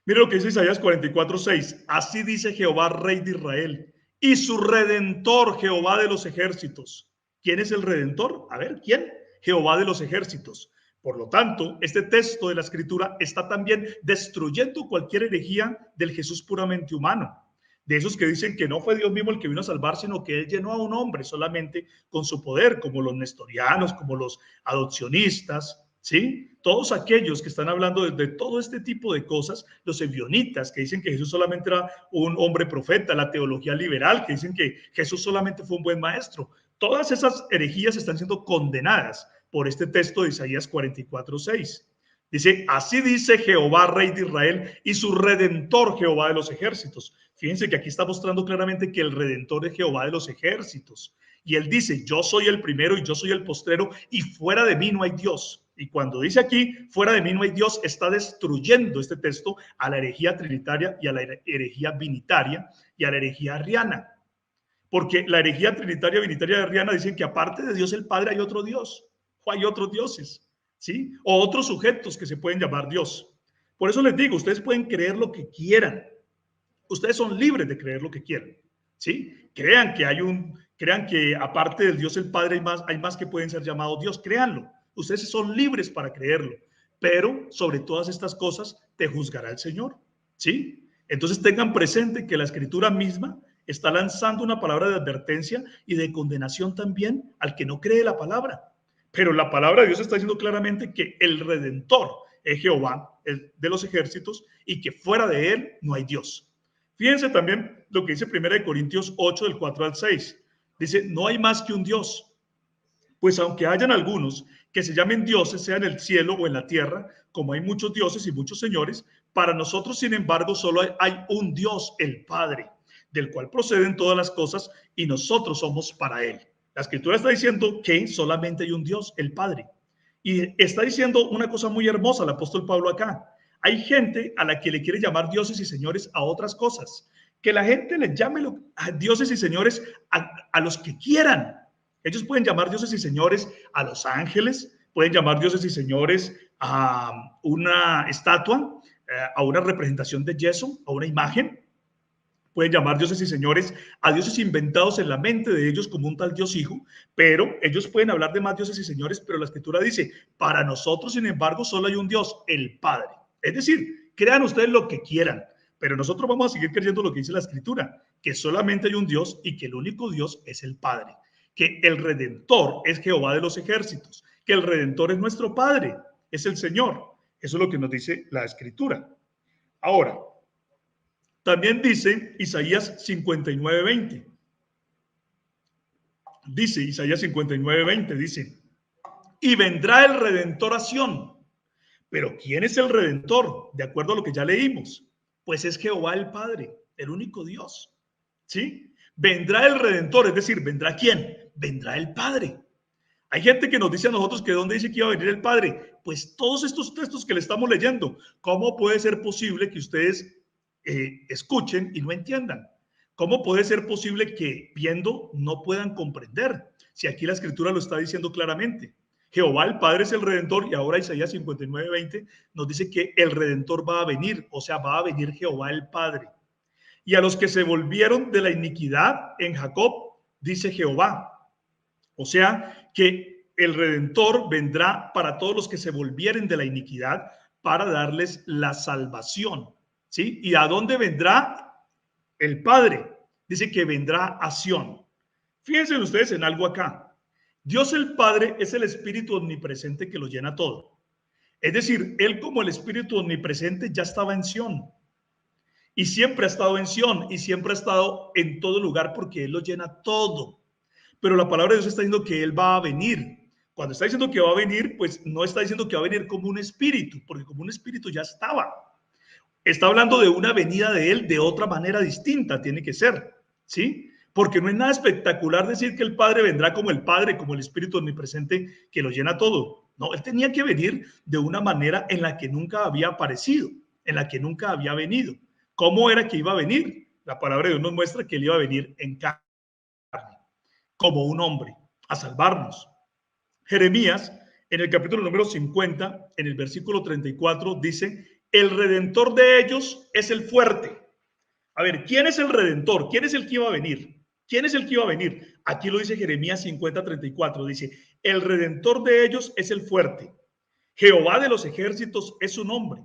Mira lo que dice Isaías 44:6. Así dice Jehová, Rey de Israel, y su Redentor, Jehová de los ejércitos. ¿Quién es el Redentor? A ver, ¿quién? Jehová de los ejércitos. Por lo tanto, este texto de la Escritura está también destruyendo cualquier herejía del Jesús puramente humano. De esos que dicen que no fue Dios mismo el que vino a salvar, sino que él llenó a un hombre solamente con su poder, como los nestorianos, como los adopcionistas, ¿sí? Todos aquellos que están hablando de todo este tipo de cosas, los ebionitas que dicen que Jesús solamente era un hombre profeta, la teología liberal que dicen que Jesús solamente fue un buen maestro, todas esas herejías están siendo condenadas por este texto de Isaías 44:6. Dice, así dice Jehová, Rey de Israel, y su Redentor, Jehová de los ejércitos. Fíjense que aquí está mostrando claramente que el Redentor es Jehová de los ejércitos. Y él dice, yo soy el primero y yo soy el postrero, y fuera de mí no hay Dios. Y cuando dice aquí, fuera de mí no hay Dios, está destruyendo este texto a la herejía trinitaria y a la herejía binitaria y a la herejía arriana. Porque la herejía trinitaria, binitaria y arriana dicen que aparte de Dios el Padre hay otro Dios, o hay otros dioses, ¿sí? O otros sujetos que se pueden llamar Dios. Por eso les digo, ustedes pueden creer lo que quieran. Ustedes son libres de creer lo que quieran, ¿sí? Crean que aparte del Dios el Padre hay más que pueden ser llamados Dios, créanlo. Ustedes son libres para creerlo, pero sobre todas estas cosas te juzgará el Señor, ¿sí? Entonces tengan presente que la Escritura misma está lanzando una palabra de advertencia y de condenación también al que no cree la palabra. Pero la palabra de Dios está diciendo claramente que el Redentor es Jehová, el de los ejércitos, y que fuera de él no hay Dios. Fíjense también lo que dice 1 Corintios 8, del 4 al 6. Dice, no hay más que un Dios. Pues aunque hayan algunos que se llamen dioses, sea en el cielo o en la tierra, como hay muchos dioses y muchos señores, para nosotros, sin embargo, solo hay un Dios, el Padre, del cual proceden todas las cosas y nosotros somos para él. La Escritura está diciendo que solamente hay un Dios, el Padre. Y está diciendo una cosa muy hermosa el apóstol Pablo acá. Hay gente a la que le quiere llamar dioses y señores a otras cosas. Que la gente le llame a dioses y señores a los que quieran. Ellos pueden llamar dioses y señores a los ángeles, pueden llamar dioses y señores a una estatua, a una representación de yeso, a una imagen, pueden llamar dioses y señores a dioses inventados en la mente de ellos como un tal Dios Hijo, pero ellos pueden hablar de más dioses y señores, pero la Escritura dice, para nosotros, sin embargo, solo hay un Dios, el Padre. Es decir, crean ustedes lo que quieran, pero nosotros vamos a seguir creyendo lo que dice la Escritura, que solamente hay un Dios y que el único Dios es el Padre, que el Redentor es Jehová de los ejércitos, que el Redentor es nuestro Padre, es el Señor. Eso es lo que nos dice la Escritura. Ahora, también dice Isaías 59:20. Dice Isaías 59:20, dice, y vendrá el Redentor a Sión. Pero ¿quién es el Redentor? De acuerdo a lo que ya leímos, pues es Jehová el Padre, el único Dios. ¿Sí? Vendrá el Redentor, es decir, ¿vendrá quién? Vendrá el Padre. Hay gente que nos dice a nosotros que ¿dónde dice que iba a venir el Padre? Pues todos estos textos que le estamos leyendo, ¿cómo puede ser posible que ustedes escuchen y no entiendan? ¿Cómo puede ser posible que viendo no puedan comprender? Si aquí la Escritura lo está diciendo claramente. Jehová el Padre es el Redentor y ahora Isaías 59:20 nos dice que el Redentor va a venir, o sea, va a venir Jehová el Padre. Y a los que se volvieron de la iniquidad en Jacob, dice Jehová. O sea, que el Redentor vendrá para todos los que se volvieren de la iniquidad para darles la salvación. ¿Sí? ¿Y a dónde vendrá el Padre? Dice que vendrá a Sión. Fíjense ustedes en algo acá. Dios el Padre es el Espíritu omnipresente que lo llena todo. Es decir, Él como el Espíritu omnipresente ya estaba en Sión. Y siempre ha estado en Sión y siempre ha estado en todo lugar porque Él lo llena todo. Pero la palabra de Dios está diciendo que Él va a venir. Cuando está diciendo que va a venir, pues no está diciendo que va a venir como un espíritu, porque como un espíritu ya estaba. Está hablando de una venida de Él de otra manera distinta, tiene que ser, ¿sí? Porque no es nada espectacular decir que el Padre vendrá como el Padre, como el Espíritu omnipresente que lo llena todo. No, Él tenía que venir de una manera en la que nunca había aparecido, en la que nunca había venido. ¿Cómo era que iba a venir? La palabra de Dios nos muestra que Él iba a venir en carne, como un hombre, a salvarnos. Jeremías, en el capítulo número 50, en el versículo 34, dice, el Redentor de ellos es el fuerte. A ver, ¿quién es el Redentor? ¿Quién es el que iba a venir? ¿Quién es el que iba a venir? Aquí lo dice Jeremías 50:34. Dice, el Redentor de ellos es el fuerte. Jehová de los ejércitos es su nombre.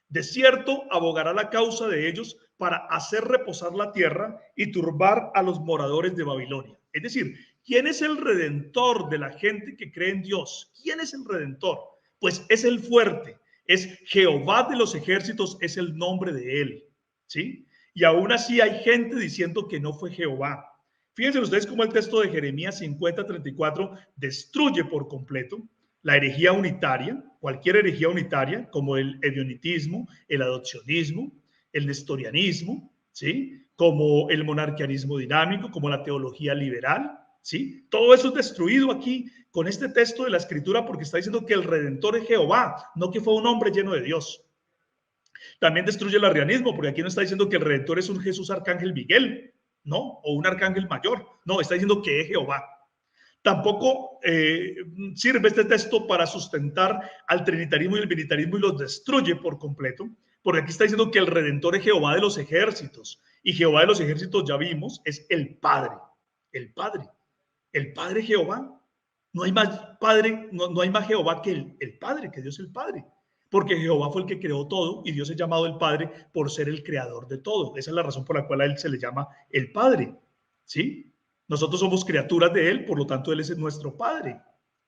De cierto, abogará la causa de ellos para hacer reposar la tierra y turbar a los moradores de Babilonia. Es decir, ¿quién es el Redentor de la gente que cree en Dios? ¿Quién es el Redentor? Pues es el fuerte. Es Jehová de los ejércitos, es el nombre de él. ¿Sí? Y aún así hay gente diciendo que no fue Jehová. Fíjense ustedes cómo el texto de Jeremías 50:34 destruye por completo la herejía unitaria, cualquier herejía unitaria, como el ebionitismo, el adopcionismo, el nestorianismo, ¿sí? Como el monarquianismo dinámico, como la teología liberal, ¿sí? Todo eso es destruido aquí con este texto de la Escritura porque está diciendo que el Redentor es Jehová, no que fue un hombre lleno de Dios. También destruye el arrianismo, porque aquí no está diciendo que el Redentor es un Jesús Arcángel Miguel, ¿no? O un arcángel mayor. No, está diciendo que es Jehová. Tampoco sirve este texto para sustentar al trinitarismo y el binitarismo y los destruye por completo, porque aquí está diciendo que el Redentor es Jehová de los ejércitos. Y Jehová de los ejércitos, ya vimos, es el Padre. El Padre. El Padre Jehová. No hay más Padre, no hay más Jehová que el Padre, que Dios el Padre. Porque Jehová fue el que creó todo y Dios es llamado el Padre por ser el creador de todo. Esa es la razón por la cual a él se le llama el Padre, ¿sí? Nosotros somos criaturas de él, por lo tanto él es nuestro Padre,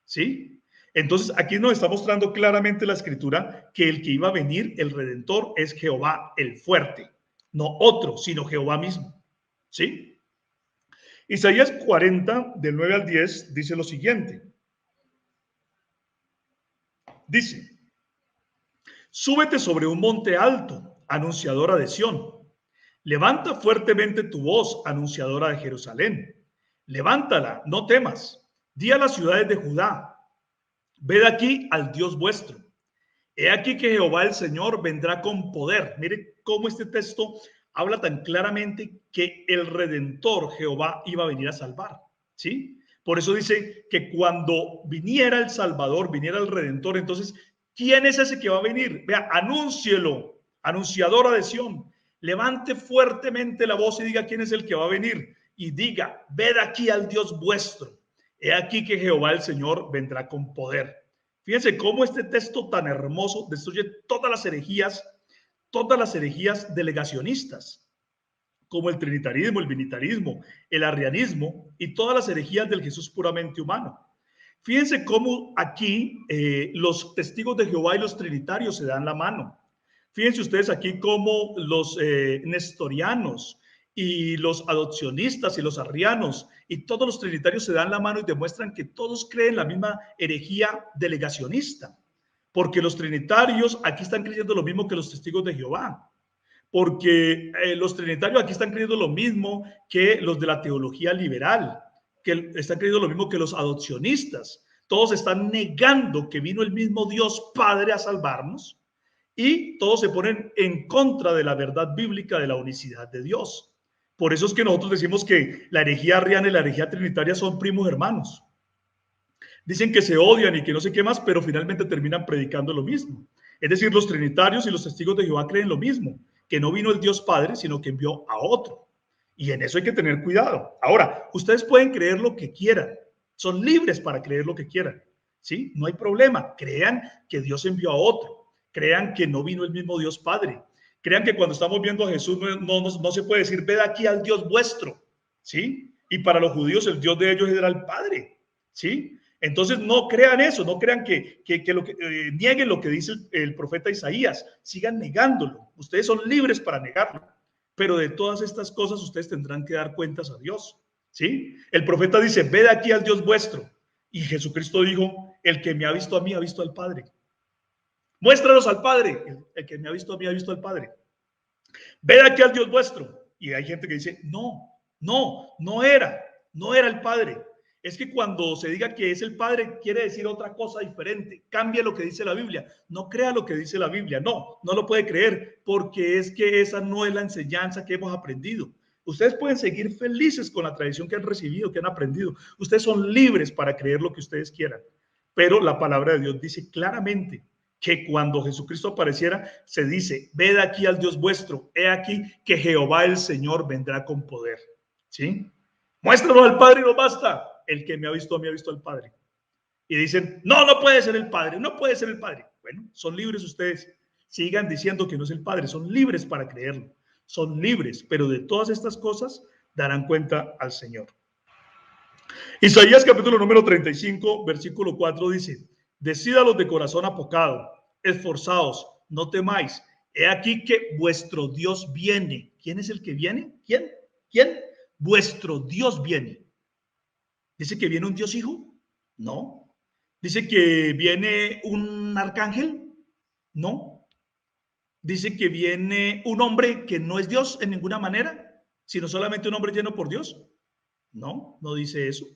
¿sí? Entonces aquí nos está mostrando claramente la Escritura que el que iba a venir, el Redentor, es Jehová el fuerte, no otro, sino Jehová mismo, ¿sí? Isaías 40, del 9 al 10, dice lo siguiente. Dice, súbete sobre un monte alto, anunciadora de Sión. Levanta fuertemente tu voz, anunciadora de Jerusalén. Levántala, no temas. Di a las ciudades de Judá, ved aquí al Dios vuestro. He aquí que Jehová el Señor vendrá con poder. Mire cómo este texto habla tan claramente que el Redentor, Jehová, iba a venir a salvar, ¿sí? Por eso dice que cuando viniera el Salvador, viniera el Redentor, entonces, ¿quién es ese que va a venir? Vea, anúncielo, anunciadora de Sión. levante fuertemente la voz y diga quién es el que va a venir. Y diga, ved aquí al Dios vuestro. He aquí que Jehová el Señor vendrá con poder. Fíjense cómo este texto tan hermoso destruye todas las herejías delegacionistas, como el trinitarismo, el binitarismo, el arrianismo y todas las herejías del Jesús puramente humano. Fíjense cómo aquí los testigos de Jehová y los trinitarios se dan la mano. Fíjense ustedes aquí cómo los nestorianos y los adopcionistas y los arrianos y todos los trinitarios se dan la mano y demuestran que todos creen la misma herejía delegacionista. Porque los trinitarios aquí están creyendo lo mismo que los testigos de Jehová. Porque los trinitarios aquí están creyendo lo mismo que los de la teología liberal, que están creyendo lo mismo que los adopcionistas. Todos están negando que vino el mismo Dios Padre a salvarnos y todos se ponen en contra de la verdad bíblica de la unicidad de Dios. Por eso es que nosotros decimos que la herejía arriana y la herejía trinitaria son primos hermanos. Dicen que se odian y que no sé qué más, pero finalmente terminan predicando lo mismo. Es decir, los trinitarios y los testigos de Jehová creen lo mismo, que no vino el Dios Padre, sino que envió a otro. Y en eso hay que tener cuidado. Ahora, ustedes pueden creer lo que quieran, son libres para creer lo que quieran, ¿sí? No hay problema. Crean que Dios envió a otro, crean que no vino el mismo Dios Padre, crean que cuando estamos viendo a Jesús no se puede decir, ved aquí al Dios vuestro, ¿sí? Y para los judíos el Dios de ellos era el Padre, ¿sí? Entonces no crean eso, no crean que nieguen lo que dice el profeta Isaías, sigan negándolo. Ustedes son libres para negarlo, pero de todas estas cosas ustedes tendrán que dar cuentas a Dios, ¿sí? El profeta dice, ved aquí al Dios vuestro. Y Jesucristo dijo, el que me ha visto a mí ha visto al Padre. Muéstranos al Padre. El que me ha visto a mí ha visto al Padre. Ved aquí al Dios vuestro. Y hay gente que dice, no era el Padre. Es que cuando se diga que es el Padre, quiere decir otra cosa diferente. Cambia lo que dice la Biblia. No crea lo que dice la Biblia. No lo puede creer, porque es que esa no es la enseñanza que hemos aprendido. Ustedes pueden seguir felices con la tradición que han recibido, que han aprendido. Ustedes son libres para creer lo que ustedes quieran. Pero la palabra de Dios dice claramente que cuando Jesucristo apareciera, se dice, ved aquí al Dios vuestro, he aquí que Jehová el Señor vendrá con poder. ¿Sí? Muéstranos al Padre y no basta. El que me ha visto a mí ha visto al Padre. Y dicen, no puede ser el Padre, no puede ser el Padre. Bueno, son libres ustedes. Sigan diciendo que no es el Padre, son libres para creerlo. Son libres, pero de todas estas cosas darán cuenta al Señor. Isaías capítulo número 35, versículo 4 dice, decídalos de corazón apocado, esforzaos, no temáis. He aquí que vuestro Dios viene. ¿Quién es el que viene? ¿Quién? Vuestro Dios viene. ¿Dice que viene un Dios hijo? No. ¿Dice que viene un arcángel? No. ¿Dice que viene un hombre que no es Dios en ninguna manera, sino solamente un hombre lleno por Dios? No dice eso.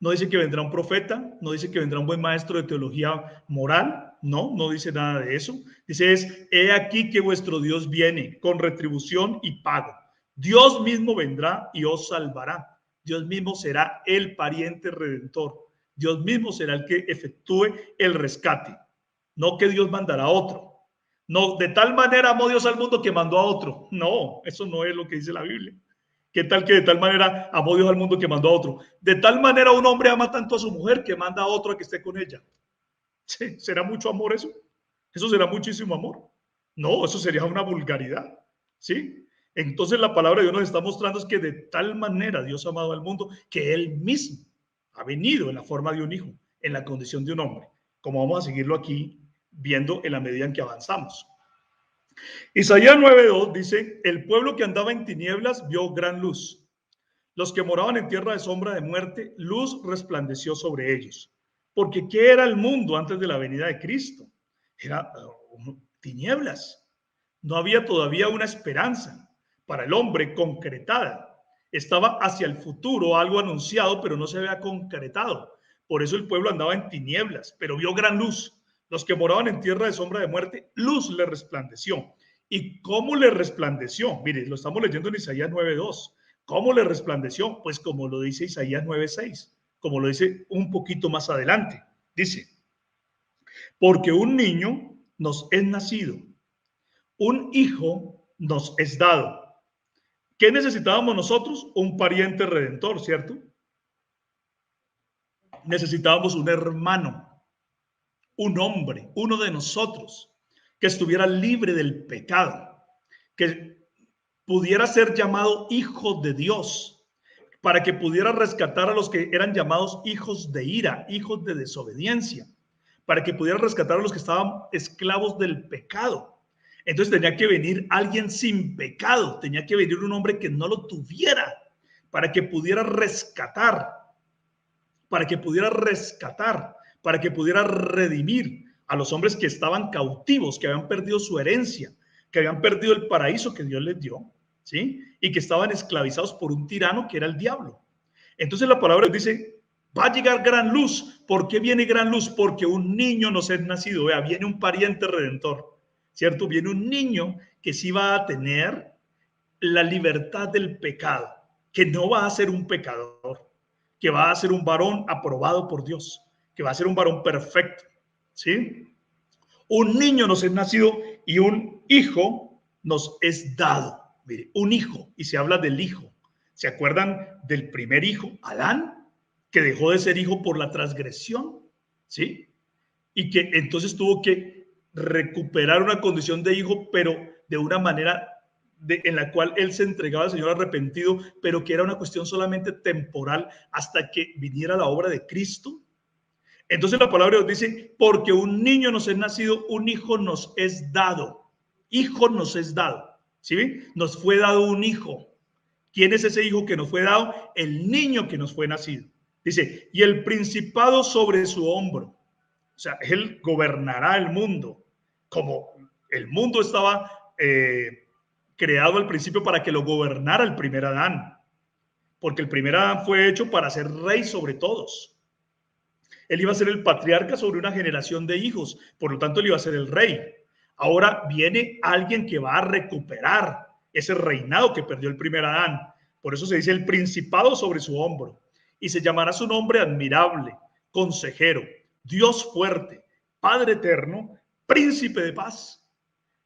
No dice que vendrá un profeta, no dice que vendrá un buen maestro de teología moral, no dice nada de eso. Dice he aquí que vuestro Dios viene con retribución y pago. Dios mismo vendrá y os salvará. Dios mismo será el pariente redentor. Dios mismo será el que efectúe el rescate. No que Dios mandará a otro. No, de tal manera amó Dios al mundo que mandó a otro. No, eso no es lo que dice la Biblia. ¿Qué tal que de tal manera amó Dios al mundo que mandó a otro? De tal manera un hombre ama tanto a su mujer que manda a otro a que esté con ella. ¿Sí? ¿Será mucho amor eso? ¿Eso será muchísimo amor? No, eso sería una vulgaridad. ¿Sí? Entonces la palabra de Dios nos está mostrando es que de tal manera Dios ha amado al mundo que Él mismo ha venido en la forma de un hijo, en la condición de un hombre, como vamos a seguirlo aquí viendo en la medida en que avanzamos. Isaías 9:2 dice, el pueblo que andaba en tinieblas vio gran luz. Los que moraban en tierra de sombra de muerte, luz resplandeció sobre ellos. Porque ¿qué era el mundo antes de la venida de Cristo? Era tinieblas. No había todavía una esperanza para el hombre concretada. Estaba hacia el futuro algo anunciado, pero no se había concretado. Por eso el pueblo andaba en tinieblas, pero vio gran luz. Los que moraban en tierra de sombra de muerte, luz le resplandeció. ¿Y cómo le resplandeció? Mire, lo estamos leyendo en Isaías 9:2. ¿Cómo le resplandeció? Pues como lo dice Isaías 9:6, como lo dice un poquito más adelante. Dice, porque un niño nos es nacido, un hijo nos es dado. ¿Qué necesitábamos nosotros? Un pariente redentor, ¿cierto? Necesitábamos un hermano, un hombre, uno de nosotros, que estuviera libre del pecado, que pudiera ser llamado hijo de Dios, para que pudiera rescatar a los que eran llamados hijos de ira, hijos de desobediencia, para que pudiera rescatar a los que estaban esclavos del pecado. Entonces tenía que venir alguien sin pecado, tenía que venir un hombre que no lo tuviera, para que pudiera rescatar, para que pudiera rescatar, para que pudiera redimir a los hombres que estaban cautivos, que habían perdido su herencia, que habían perdido el paraíso que Dios les dio, ¿sí? Y que estaban esclavizados por un tirano que era el diablo. Entonces la palabra dice, va a llegar gran luz. ¿Por qué viene gran luz? Porque un niño nos es nacido. Vea, viene un pariente redentor, ¿cierto? Viene un niño que sí va a tener la libertad del pecado, que no va a ser un pecador, que va a ser un varón aprobado por Dios, que va a ser un varón perfecto, ¿sí? Un niño nos es nacido y un hijo nos es dado. Mire, un hijo, y se habla del hijo. ¿Se acuerdan del primer hijo, Adán, que dejó de ser hijo por la transgresión? ¿Sí? Y que entonces tuvo que recuperar una condición de hijo, pero de una manera en la cual él se entregaba al Señor arrepentido, pero que era una cuestión solamente temporal hasta que viniera la obra de Cristo. Entonces la palabra nos dice, porque un niño nos es nacido, un hijo nos es dado. Hijo nos es dado. ¿Sí? Nos fue dado un hijo. ¿Quién es ese hijo que nos fue dado? El niño que nos fue nacido. Dice, y el principado sobre su hombro. O sea, él gobernará el mundo. Como el mundo estaba creado al principio para que lo gobernara el primer Adán. Porque el primer Adán fue hecho para ser rey sobre todos. Él iba a ser el patriarca sobre una generación de hijos, por lo tanto él iba a ser el rey. Ahora viene alguien que va a recuperar ese reinado que perdió el primer Adán. Por eso se dice el principado sobre su hombro. Y se llamará su nombre admirable, consejero, Dios fuerte, Padre eterno, príncipe de paz.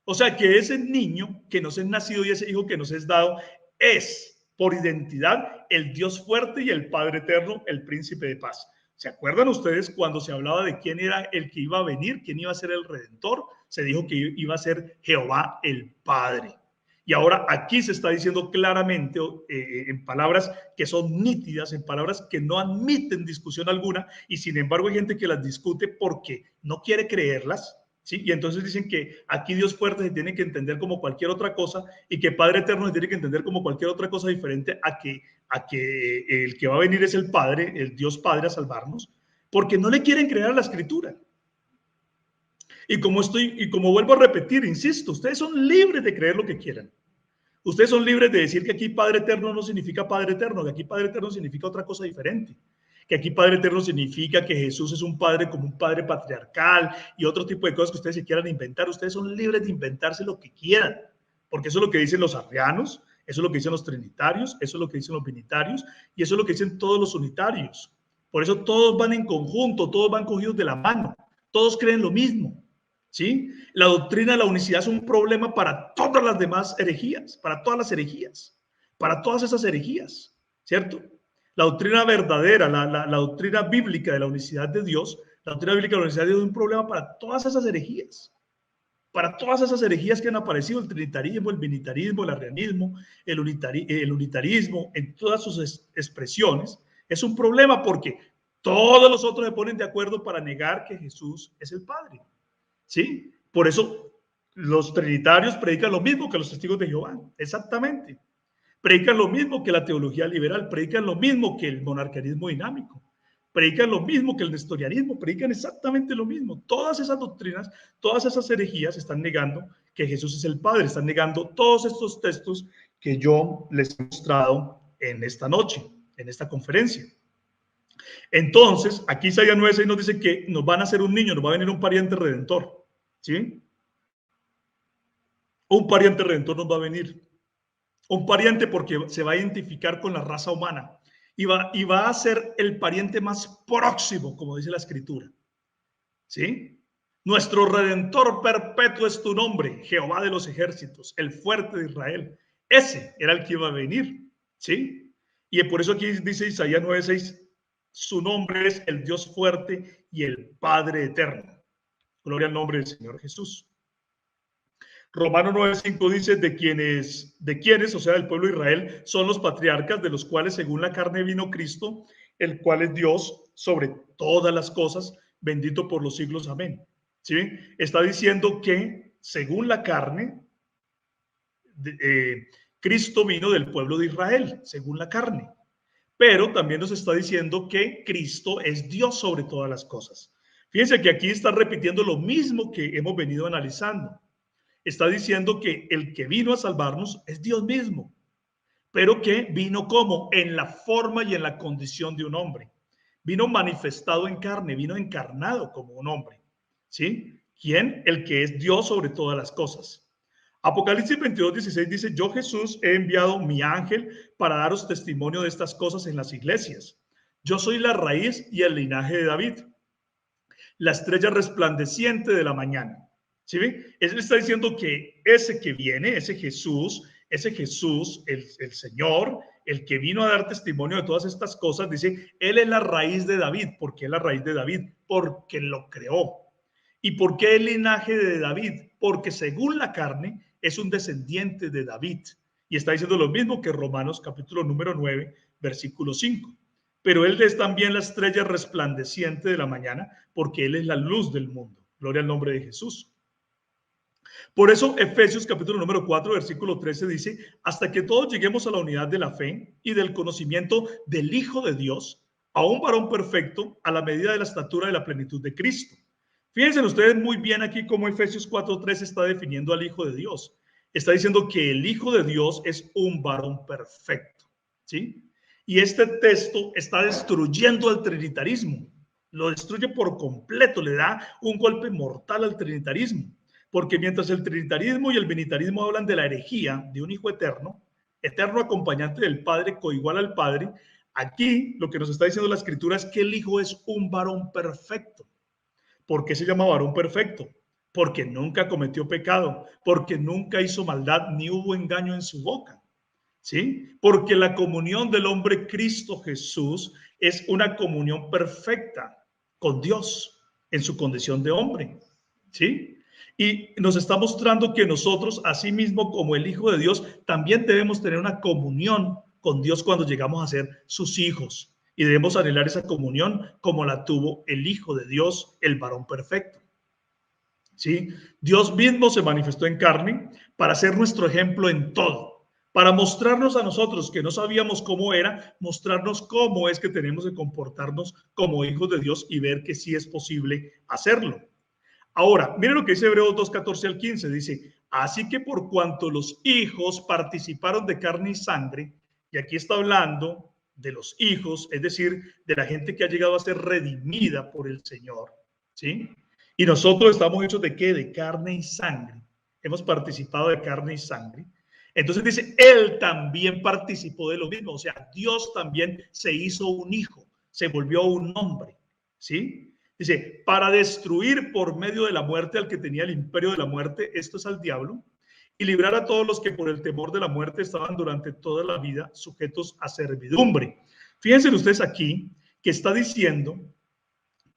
O sea que ese niño que nos es nacido y ese hijo que nos es dado es por identidad el Dios fuerte y el Padre eterno, el príncipe de paz. ¿Se acuerdan ustedes cuando se hablaba de quién era el que iba a venir, quién iba a ser el Redentor? Se dijo que iba a ser Jehová el Padre. Y ahora aquí se está diciendo claramente, en palabras que son nítidas, en palabras que no admiten discusión alguna, y sin embargo hay gente que las discute porque no quiere creerlas, ¿sí? Y entonces dicen que aquí Dios fuerte se tiene que entender como cualquier otra cosa y que Padre eterno se tiene que entender como cualquier otra cosa diferente a que el que va a venir es el Padre, el Dios Padre a salvarnos, porque no le quieren creer a la Escritura. Y como vuelvo a repetir, insisto, ustedes son libres de creer lo que quieran. Ustedes son libres de decir que aquí Padre eterno no significa Padre eterno, que aquí Padre eterno significa otra cosa diferente. Que aquí Padre eterno significa que Jesús es un padre como un padre patriarcal y otro tipo de cosas que ustedes se quieran inventar. Ustedes son libres de inventarse lo que quieran, porque eso es lo que dicen los arrianos, eso es lo que dicen los trinitarios, eso es lo que dicen los binitarios y eso es lo que dicen todos los unitarios. Por eso todos van en conjunto, todos van cogidos de la mano, todos creen lo mismo. ¿Sí? La doctrina de la unicidad es un problema para todas las demás herejías, para todas las herejías, para todas esas herejías, ¿cierto? La doctrina verdadera, la doctrina bíblica de la unicidad de Dios, la doctrina bíblica de la unicidad de Dios es un problema para todas esas herejías. Para todas esas herejías que han aparecido, el trinitarismo, el binitarismo, el arrianismo, el unitarismo, en todas sus expresiones, es un problema porque todos los otros se ponen de acuerdo para negar que Jesús es el Padre. ¿Sí? Por eso los trinitarios predican lo mismo que los testigos de Jehová, exactamente. Predican lo mismo que la teología liberal, predican lo mismo que el monarquianismo dinámico, predican lo mismo que el nestorianismo, predican exactamente lo mismo. Todas esas doctrinas, todas esas herejías están negando que Jesús es el Padre, están negando todos estos textos que yo les he mostrado en esta noche, en esta conferencia. Entonces, aquí Isaías 9:6 nos dice que nos van a hacer un niño, nos va a venir un pariente redentor. ¿Sí? Un pariente redentor nos va a venir. Un pariente porque se va a identificar con la raza humana y va a ser el pariente más próximo, como dice la Escritura. ¿Sí? Nuestro Redentor perpetuo es tu nombre, Jehová de los ejércitos, el fuerte de Israel. Ese era el que iba a venir, ¿sí? Y por eso aquí dice Isaías 9:6, su nombre es el Dios fuerte y el Padre eterno. Gloria al nombre del Señor Jesús. Romanos 9:5 dice de quienes, o sea, del pueblo de Israel, son los patriarcas, de los cuales según la carne vino Cristo, el cual es Dios sobre todas las cosas, bendito por los siglos. Amén. ¿Sí? Está diciendo que según la carne, Cristo vino del pueblo de Israel, según la carne. Pero también nos está diciendo que Cristo es Dios sobre todas las cosas. Fíjense que aquí está repitiendo lo mismo que hemos venido analizando. Está diciendo que el que vino a salvarnos es Dios mismo, pero que vino como en la forma y en la condición de un hombre. Vino manifestado en carne, vino encarnado como un hombre. ¿Sí? ¿Quién? El que es Dios sobre todas las cosas. Apocalipsis 22:16 dice, yo Jesús he enviado mi ángel para daros testimonio de estas cosas en las iglesias. Yo soy la raíz y el linaje de David, la estrella resplandeciente de la mañana. ¿Sí ven? Él está diciendo que ese que viene, ese Jesús, el Señor, el que vino a dar testimonio de todas estas cosas, dice, Él es la raíz de David. ¿Por qué la raíz de David? Porque lo creó. ¿Y por qué el linaje de David? Porque según la carne es un descendiente de David. Y está diciendo lo mismo que Romanos capítulo número 9, versículo 5. Pero Él es también la estrella resplandeciente de la mañana, porque Él es la luz del mundo. Gloria al nombre de Jesús. Por eso Efesios capítulo número 4, versículo 13 dice, hasta que todos lleguemos a la unidad de la fe y del conocimiento del Hijo de Dios, a un varón perfecto, a la medida de la estatura de la plenitud de Cristo. Fíjense ustedes muy bien aquí cómo Efesios 4:3 está definiendo al Hijo de Dios. Está diciendo que el Hijo de Dios es un varón perfecto, ¿sí? Y este texto está destruyendo al trinitarismo. Lo destruye por completo, le da un golpe mortal al trinitarismo. Porque mientras el trinitarismo y el binitarismo hablan de la herejía de un Hijo eterno, eterno acompañante del Padre, coigual al Padre, aquí lo que nos está diciendo la Escritura es que el Hijo es un varón perfecto. ¿Por qué se llama varón perfecto? Porque nunca cometió pecado, porque nunca hizo maldad, ni hubo engaño en su boca. ¿Sí? Porque la comunión del hombre Cristo Jesús es una comunión perfecta con Dios en su condición de hombre. ¿Sí? Y nos está mostrando que nosotros, así mismo como el Hijo de Dios, también debemos tener una comunión con Dios cuando llegamos a ser sus hijos. Y debemos anhelar esa comunión como la tuvo el Hijo de Dios, el varón perfecto. ¿Sí? Dios mismo se manifestó en carne para ser nuestro ejemplo en todo, para mostrarnos a nosotros que no sabíamos cómo era, mostrarnos cómo es que tenemos que comportarnos como hijos de Dios y ver que sí es posible hacerlo. Ahora, miren lo que dice Hebreos 2:14 al 15, dice, así que por cuanto los hijos participaron de carne y sangre, y aquí está hablando de los hijos, es decir, de la gente que ha llegado a ser redimida por el Señor, ¿sí? Y nosotros estamos hechos de ¿qué? De carne y sangre. Hemos participado de carne y sangre. Entonces dice, Él también participó de lo mismo, o sea, Dios también se hizo un hijo, se volvió un hombre, ¿sí? Dice, para destruir por medio de la muerte al que tenía el imperio de la muerte, esto es al diablo, y librar a todos los que por el temor de la muerte estaban durante toda la vida sujetos a servidumbre. Fíjense ustedes aquí que está diciendo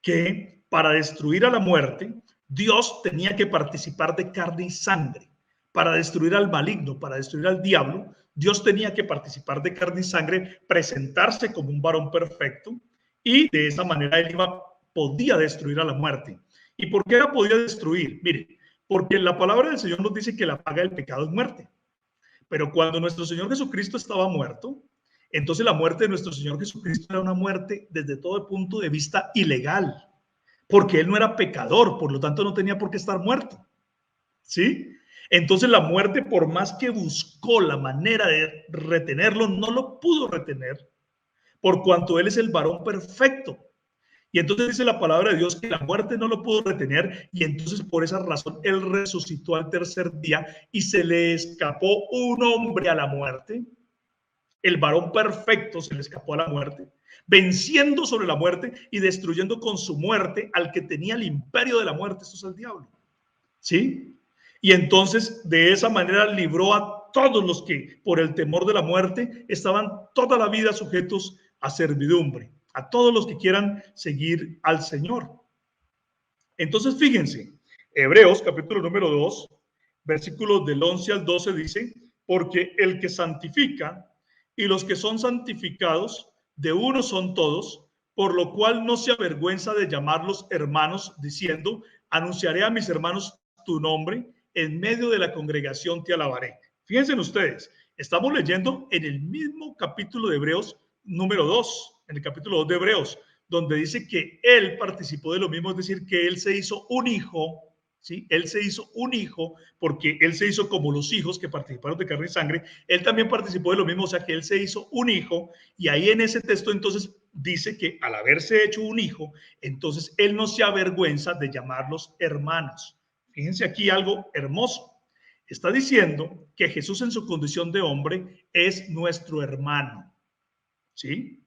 que para destruir a la muerte, Dios tenía que participar de carne y sangre. Para destruir al maligno, para destruir al diablo, Dios tenía que participar de carne y sangre, presentarse como un varón perfecto, y de esa manera él podía destruir a la muerte. ¿Y por qué la podía destruir? Mire, porque la palabra del Señor nos dice que la paga del pecado es muerte. Pero cuando nuestro Señor Jesucristo estaba muerto, entonces la muerte de nuestro Señor Jesucristo era una muerte desde todo el punto de vista ilegal, porque Él no era pecador, por lo tanto no tenía por qué estar muerto. ¿Sí? Entonces la muerte, por más que buscó la manera de retenerlo, no lo pudo retener, por cuanto Él es el varón perfecto. Y entonces dice la palabra de Dios que la muerte no lo pudo retener, y entonces por esa razón Él resucitó al tercer día y se le escapó un hombre a la muerte, el varón perfecto, se le escapó a la muerte, venciendo sobre la muerte y destruyendo con su muerte al que tenía el imperio de la muerte, esto es el diablo. ¿Sí? Y entonces de esa manera libró a todos los que por el temor de la muerte estaban toda la vida sujetos a servidumbre, a todos los que quieran seguir al Señor. Entonces fíjense, Hebreos capítulo número 2, versículos del 11 al 12 dice, porque el que santifica y los que son santificados de uno son todos, por lo cual no se avergüenza de llamarlos hermanos, diciendo, anunciaré a mis hermanos tu nombre, en medio de la congregación te alabaré. Fíjense ustedes, estamos leyendo en el mismo capítulo de Hebreos número 2, en el capítulo 2 de Hebreos, donde dice que él participó de lo mismo, es decir, que él se hizo un hijo, ¿sí? Él se hizo un hijo porque él se hizo como los hijos que participaron de carne y sangre, él también participó de lo mismo, o sea que él se hizo un hijo, y ahí en ese texto entonces dice que al haberse hecho un hijo, entonces él no se avergüenza de llamarlos hermanos. Fíjense aquí algo hermoso. Está diciendo que Jesús en su condición de hombre es nuestro hermano, ¿sí?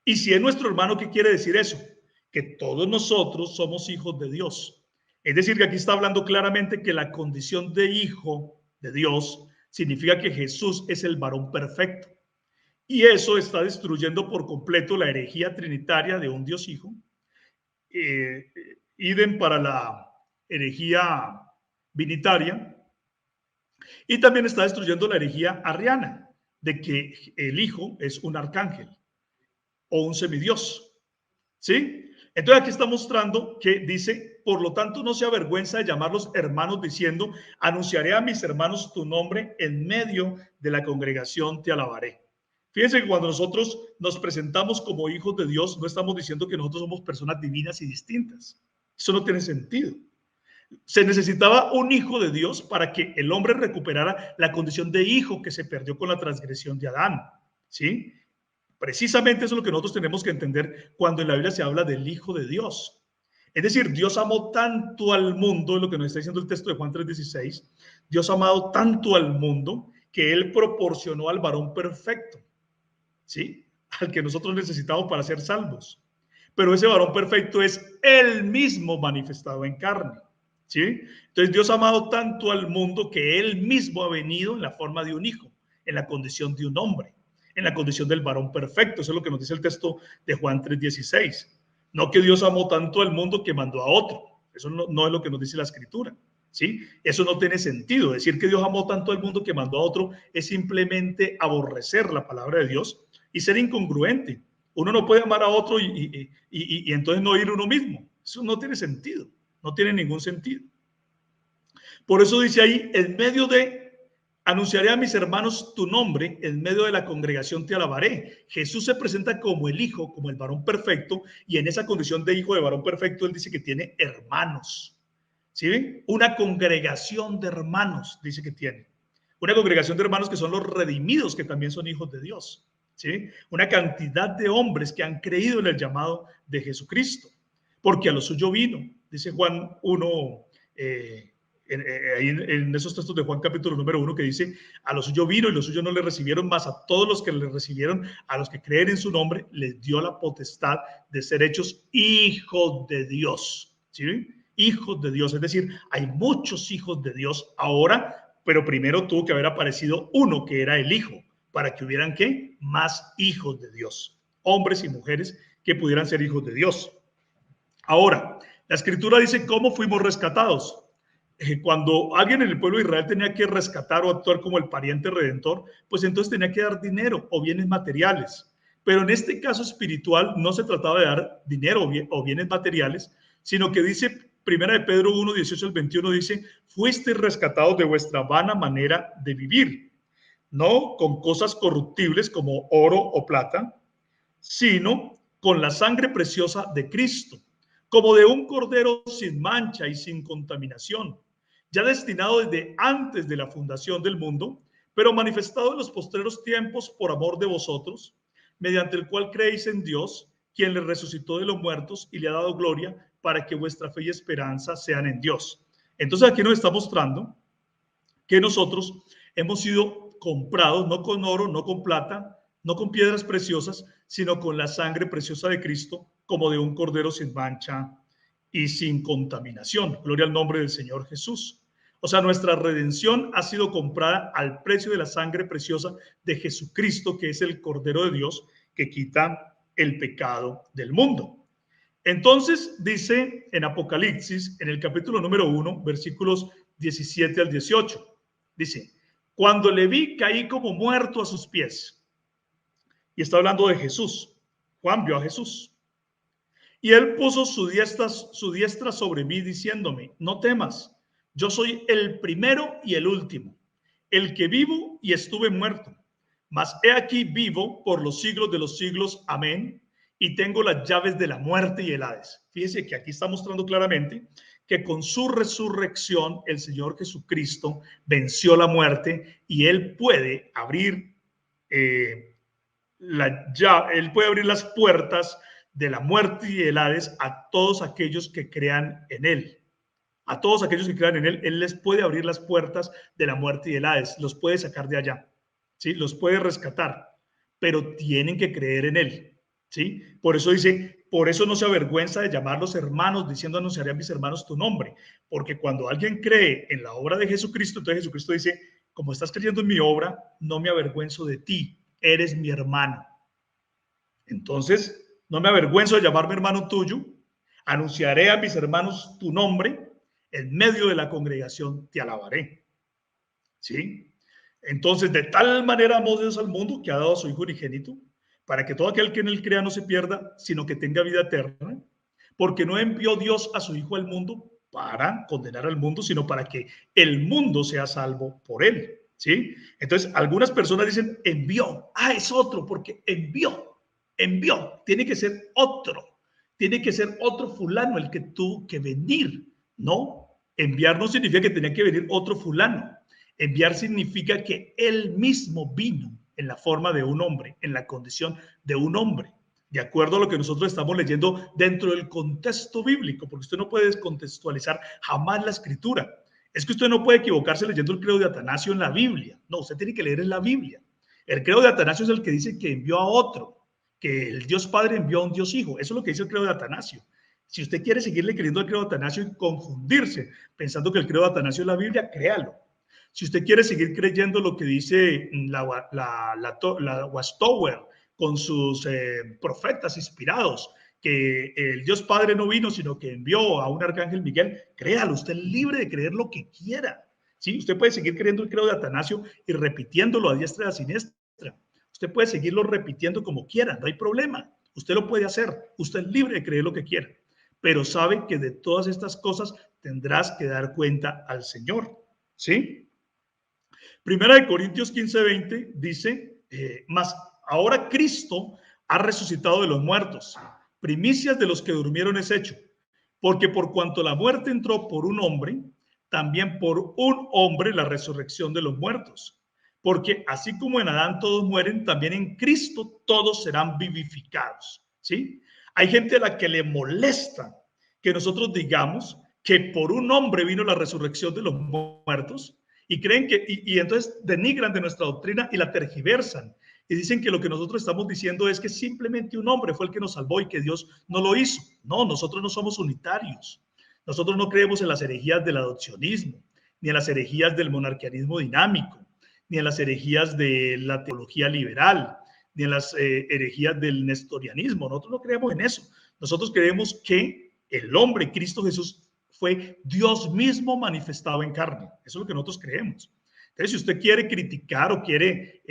Y si es nuestro hermano, ¿qué quiere decir eso? Que todos nosotros somos hijos de Dios. Es decir, que aquí está hablando claramente que la condición de hijo de Dios significa que Jesús es el varón perfecto. Y eso está destruyendo por completo la herejía trinitaria de un Dios hijo. Idem para la herejía binitaria. Y también está destruyendo la herejía arriana de que el hijo es un arcángel o un semidios, ¿sí? Entonces aquí está mostrando que dice, por lo tanto no se avergüenza de llamarlos hermanos diciendo, anunciaré a mis hermanos tu nombre, en medio de la congregación te alabaré. Fíjense que cuando nosotros nos presentamos como hijos de Dios, no estamos diciendo que nosotros somos personas divinas y distintas. Eso no tiene sentido. Se necesitaba un hijo de Dios para que el hombre recuperara la condición de hijo que se perdió con la transgresión de Adán, ¿sí? Precisamente eso es lo que nosotros tenemos que entender cuando en la Biblia se habla del Hijo de Dios. Es decir, Dios amó tanto al mundo, lo que nos está diciendo el texto de Juan 3:16, Dios ha amado tanto al mundo que Él proporcionó al varón perfecto, ¿sí? Al que nosotros necesitamos para ser salvos. Pero ese varón perfecto es Él mismo manifestado en carne, ¿sí? Entonces Dios ha amado tanto al mundo que Él mismo ha venido en la forma de un hijo, en la condición de un hombre, en la condición del varón perfecto. Eso es lo que nos dice el texto de Juan 3:16. No que Dios amó tanto al mundo que mandó a otro. Eso no es lo que nos dice la escritura, ¿sí? Eso no tiene sentido. Decir que Dios amó tanto al mundo que mandó a otro es simplemente aborrecer la palabra de Dios y ser incongruente. Uno no puede amar a otro y entonces no ir uno mismo. Eso no tiene sentido. No tiene ningún sentido. Por eso dice ahí, en medio de anunciaré a mis hermanos tu nombre, en medio de la congregación te alabaré. Jesús se presenta como el hijo, como el varón perfecto, y en esa condición de hijo de varón perfecto, él dice que tiene hermanos. ¿Sí ven? Una congregación de hermanos, dice que tiene. Una congregación de hermanos que son los redimidos, que también son hijos de Dios. ¿Sí? Una cantidad de hombres que han creído en el llamado de Jesucristo, porque a lo suyo vino, dice Juan 1, en esos textos de Juan capítulo número 1, que dice, a los suyos vino y los suyos no le recibieron, más a todos los que le recibieron, a los que creen en su nombre, les dio la potestad de ser hechos hijos de Dios. ¿Sí? Hijos de Dios, es decir, hay muchos hijos de Dios ahora, pero primero tuvo que haber aparecido uno que era el hijo, para que hubieran ¿qué? Más hijos de Dios, hombres y mujeres que pudieran ser hijos de Dios. Ahora, la escritura dice cómo fuimos rescatados. Cuando alguien en el pueblo de Israel tenía que rescatar o actuar como el pariente redentor, pues entonces tenía que dar dinero o bienes materiales. Pero en este caso espiritual no se trataba de dar dinero o bienes materiales, sino que dice, primera de Pedro 1, 18 al 21, dice, fuisteis rescatados de vuestra vana manera de vivir, no con cosas corruptibles como oro o plata, sino con la sangre preciosa de Cristo, como de un cordero sin mancha y sin contaminación, ya destinado desde antes de la fundación del mundo, pero manifestado en los postreros tiempos por amor de vosotros, mediante el cual creéis en Dios, quien le resucitó de los muertos y le ha dado gloria, para que vuestra fe y esperanza sean en Dios. Entonces aquí nos está mostrando que nosotros hemos sido comprados, no con oro, no con plata, no con piedras preciosas, sino con la sangre preciosa de Cristo, como de un cordero sin mancha y sin contaminación. Gloria al nombre del Señor Jesús. O sea, nuestra redención ha sido comprada al precio de la sangre preciosa de Jesucristo, que es el Cordero de Dios que quita el pecado del mundo. Entonces dice en Apocalipsis, en el capítulo número 1, versículos 17 al 18, dice, cuando le vi caí como muerto a sus pies. Y está hablando de Jesús. Juan vio a Jesús. Y él puso su diestra sobre mí diciéndome, no temas, yo soy el primero y el último, el que vivo y estuve muerto. Mas he aquí vivo por los siglos de los siglos. Amén. Y tengo las llaves de la muerte y el Hades. Fíjese que aquí está mostrando claramente que con su resurrección el Señor Jesucristo venció la muerte y él puede abrir él puede abrir las puertas de la muerte y el Hades a todos aquellos que crean en él. A todos aquellos que crean en él, él les puede abrir las puertas de la muerte y el Hades, los puede sacar de allá, ¿sí? Los puede rescatar, pero tienen que creer en él, ¿sí? Por eso dice, por eso no se avergüenza de llamarlos hermanos, diciendo anunciaré a mis hermanos tu nombre, porque cuando alguien cree en la obra de Jesucristo, entonces Jesucristo dice, como estás creyendo en mi obra, no me avergüenzo de ti, eres mi hermano. Entonces, no me avergüenzo de llamarme hermano tuyo, anunciaré a mis hermanos tu nombre, en medio de la congregación te alabaré. ¿Sí? Entonces, de tal manera amó Dios al mundo que ha dado a su Hijo unigénito, para que todo aquel que en él crea no se pierda, sino que tenga vida eterna, porque no envió Dios a su Hijo al mundo para condenar al mundo, sino para que el mundo sea salvo por él. ¿Sí? Entonces, algunas personas dicen, envió, es otro, porque envió, tiene que ser otro fulano el que tuvo que venir. No, enviar no significa que tenía que venir otro fulano. Enviar significa que él mismo vino en la forma de un hombre, en la condición de un hombre, de acuerdo a lo que nosotros estamos leyendo dentro del contexto bíblico, porque usted no puede descontextualizar jamás la escritura. Es que usted no puede equivocarse leyendo el credo de Atanasio en la Biblia. No, usted tiene que leer en la Biblia. El credo de Atanasio es el que dice que envió a otro, que el Dios Padre envió a un Dios Hijo. Eso es lo que dice el credo de Atanasio. Si usted quiere seguirle creyendo al credo de Atanasio y confundirse pensando que el credo de Atanasio es la Biblia, créalo. Si usted quiere seguir creyendo lo que dice la Watchtower con sus profetas inspirados, que el Dios Padre no vino, sino que envió a un arcángel Miguel, créalo, usted es libre de creer lo que quiera. ¿Sí? Usted puede seguir creyendo el credo de Atanasio y repitiéndolo a diestra y a siniestra. Usted puede seguirlo repitiendo como quiera, no hay problema. Usted lo puede hacer, usted es libre de creer lo que quiera, pero sabe que de todas estas cosas tendrás que dar cuenta al Señor. ¿Sí? Primera de Corintios 15:20 dice, mas ahora Cristo ha resucitado de los muertos, primicias de los que durmieron es hecho, porque por cuanto la muerte entró por un hombre, también por un hombre la resurrección de los muertos. Porque así como en Adán todos mueren, también en Cristo todos serán vivificados. ¿Sí? Hay gente a la que le molesta que nosotros digamos que por un hombre vino la resurrección de los muertos, y creen que, y entonces denigran de nuestra doctrina y la tergiversan. Y dicen que lo que nosotros estamos diciendo es que simplemente un hombre fue el que nos salvó y que Dios no lo hizo. No, nosotros no somos unitarios. Nosotros no creemos en las herejías del adopcionismo, ni en las herejías del monarquianismo dinámico, ni en las herejías de la teología liberal, ni en las herejías del nestorianismo. Nosotros no creemos en eso. Nosotros creemos que el hombre, Cristo Jesús, fue Dios mismo manifestado en carne. Eso es lo que nosotros creemos. Entonces, si usted quiere criticar o quiere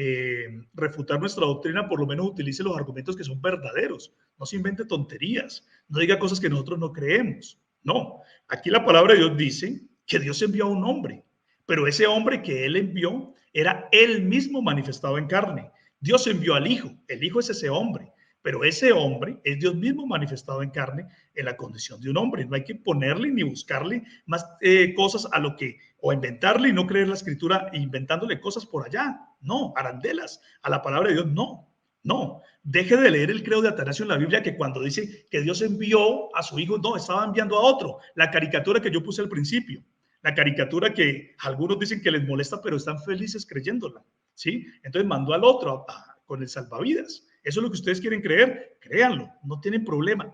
refutar nuestra doctrina, por lo menos utilice los argumentos que son verdaderos. No se invente tonterías. No diga cosas que nosotros no creemos. No. Aquí la palabra de Dios dice que Dios envió a un hombre, pero ese hombre que él envió era él mismo manifestado en carne. Dios envió al Hijo. El Hijo es ese hombre. Pero ese hombre es Dios mismo manifestado en carne en la condición de un hombre. No hay que ponerle ni buscarle más cosas a lo que, o inventarle y no creer la escritura inventándole cosas por allá. No, arandelas. A la palabra de Dios, no. No, deje de leer el credo de Atanasio en la Biblia, que cuando dice que Dios envió a su Hijo, no, estaba enviando a otro. La caricatura que yo puse al principio, la caricatura que algunos dicen que les molesta, pero están felices creyéndola. ¿Sí? Entonces mandó al otro con el salvavidas. Eso es lo que ustedes quieren creer, créanlo, no tienen problema.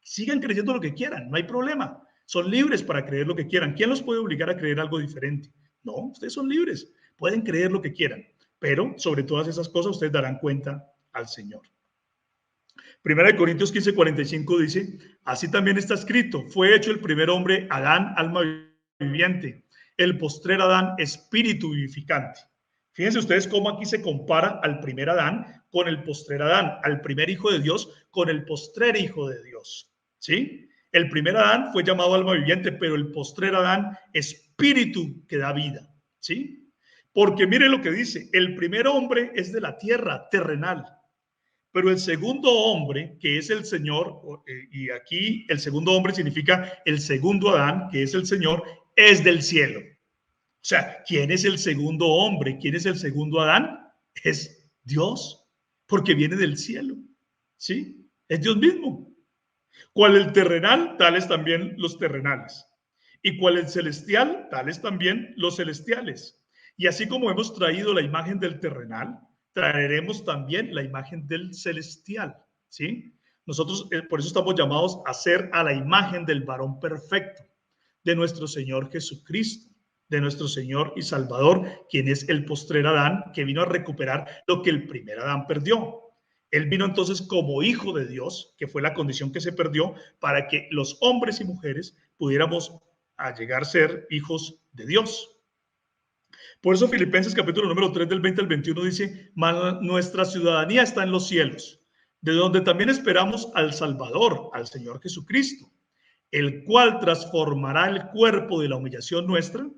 Sigan creyendo lo que quieran, no hay problema. Son libres para creer lo que quieran. ¿Quién los puede obligar a creer algo diferente? No, ustedes son libres, pueden creer lo que quieran, pero sobre todas esas cosas ustedes darán cuenta al Señor. Primera de Corintios 15:45 dice, así también está escrito, fue hecho el primer hombre, Adán, alma viviente, el postrer Adán, espíritu vivificante. Fíjense ustedes cómo aquí se compara al primer Adán con el postrer Adán, al primer hijo de Dios con el postrer hijo de Dios. ¿Sí? El primer Adán fue llamado alma viviente, pero el postrer Adán, espíritu que da vida. ¿Sí? Porque mire lo que dice, el primer hombre es de la tierra, terrenal. Pero el segundo hombre, que es el Señor, y aquí el segundo hombre significa el segundo Adán, que es el Señor, es del cielo. O sea, ¿quién es el segundo hombre? ¿Quién es el segundo Adán? Es Dios, porque viene del cielo. ¿Sí? Es Dios mismo. ¿Cuál el terrenal? Tales también los terrenales. ¿Y cuál el celestial? Tales también los celestiales. Y así como hemos traído la imagen del terrenal, traeremos también la imagen del celestial, ¿sí? Nosotros por eso estamos llamados a ser a la imagen del varón perfecto, de nuestro Señor Jesucristo, de nuestro Señor y Salvador, quien es el postrer Adán, que vino a recuperar lo que el primer Adán perdió. Él vino entonces como hijo de Dios, que fue la condición que se perdió, para que los hombres y mujeres pudiéramos a llegar a ser hijos de Dios. Por eso Filipenses capítulo número 3 del 20 al 21 dice, nuestra ciudadanía está en los cielos, de donde también esperamos al Salvador, al Señor Jesucristo, el cual transformará el cuerpo de la humillación nuestra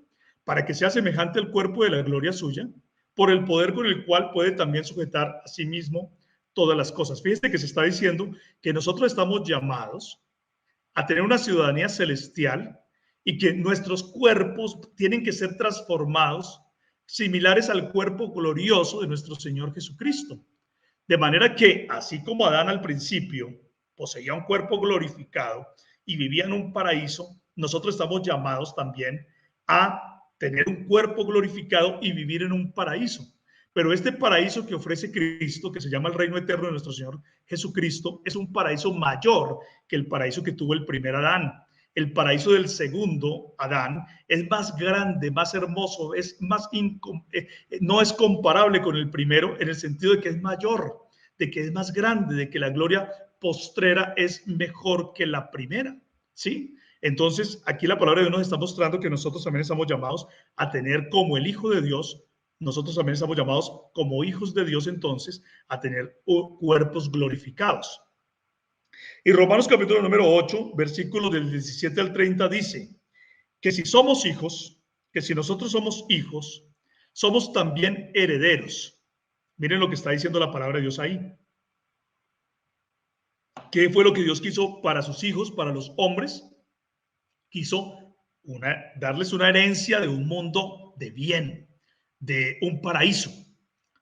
para que sea semejante al cuerpo de la gloria suya, por el poder con el cual puede también sujetar a sí mismo todas las cosas. Fíjense que se está diciendo que nosotros estamos llamados a tener una ciudadanía celestial y que nuestros cuerpos tienen que ser transformados similares al cuerpo glorioso de nuestro Señor Jesucristo. De manera que, así como Adán al principio poseía un cuerpo glorificado y vivía en un paraíso, nosotros estamos llamados también a tener un cuerpo glorificado y vivir en un paraíso. Pero este paraíso que ofrece Cristo, que se llama el reino eterno de nuestro Señor Jesucristo, es un paraíso mayor que el paraíso que tuvo el primer Adán. El paraíso del segundo Adán es más grande, más hermoso, es más no es comparable con el primero en el sentido de que es mayor, de que es más grande, de que la gloria postrera es mejor que la primera, ¿sí? Entonces, aquí la palabra de Dios nos está mostrando que nosotros también estamos llamados a tener como el Hijo de Dios, nosotros también estamos llamados como hijos de Dios entonces a tener cuerpos glorificados. Y Romanos capítulo número 8, versículos del 17 al 30 dice que si somos hijos, que si nosotros somos hijos, somos también herederos. Miren lo que está diciendo la palabra de Dios ahí. ¿Qué fue lo que Dios quiso para sus hijos, para los hombres? Quiso darles una herencia de un mundo de bien, de un paraíso,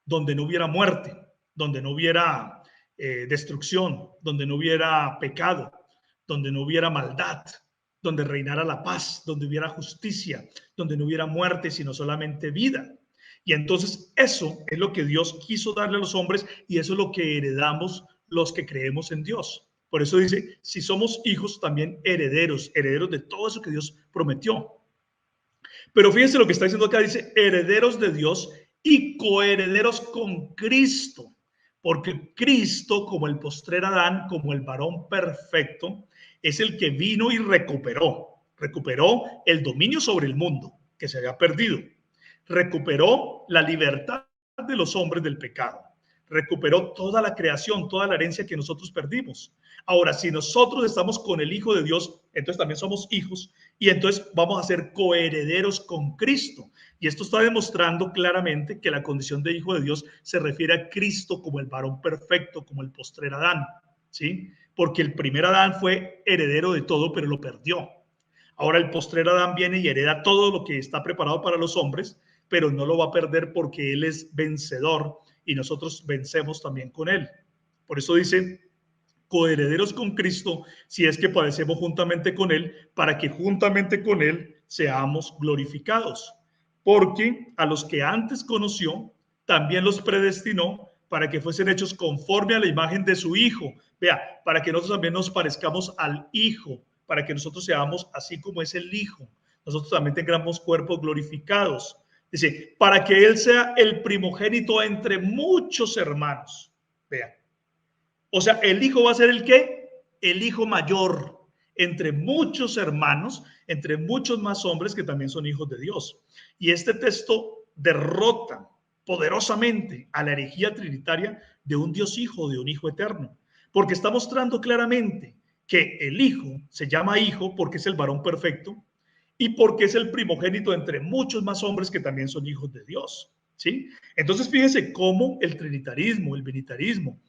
donde no hubiera muerte, donde no hubiera destrucción, donde no hubiera pecado, donde no hubiera maldad, donde reinara la paz, donde hubiera justicia, donde no hubiera muerte, sino solamente vida. Y entonces eso es lo que Dios quiso darle a los hombres y eso es lo que heredamos los que creemos en Dios. Por eso dice, si somos hijos, también herederos, herederos de todo eso que Dios prometió. Pero fíjense lo que está diciendo acá, dice, herederos de Dios y coherederos con Cristo. Porque Cristo, como el postrer Adán, como el varón perfecto, es el que vino y recuperó el dominio sobre el mundo que se había perdido. Recuperó la libertad de los hombres del pecado. Recuperó toda la creación, toda la herencia que nosotros perdimos. Ahora, si nosotros estamos con el Hijo de Dios, entonces también somos hijos y entonces vamos a ser coherederos con Cristo. Y esto está demostrando claramente que la condición de hijo de Dios se refiere a Cristo como el varón perfecto, como el postrer Adán, ¿sí? Porque el primer Adán fue heredero de todo, pero lo perdió. Ahora el postrer Adán viene y hereda todo lo que está preparado para los hombres, pero no lo va a perder porque él es vencedor y nosotros vencemos también con él. Por eso dice, coherederos con Cristo, si es que padecemos juntamente con él, para que juntamente con él seamos glorificados. Porque a los que antes conoció, también los predestinó para que fuesen hechos conforme a la imagen de su Hijo. Vea, para que nosotros también nos parezcamos al Hijo, para que nosotros seamos así como es el Hijo. Nosotros también tengamos cuerpos glorificados. Dice, para que Él sea el primogénito entre muchos hermanos. Vea. O sea, el Hijo va a ser ¿el qué? El Hijo mayor entre muchos hermanos, entre muchos más hombres que también son hijos de Dios. Y este texto derrota poderosamente a la herejía trinitaria de un Dios Hijo, de un Hijo eterno, porque está mostrando claramente que el Hijo se llama Hijo porque es el varón perfecto y porque es el primogénito entre muchos más hombres que también son hijos de Dios, ¿sí? Entonces fíjense cómo el trinitarismo, el binitarismo,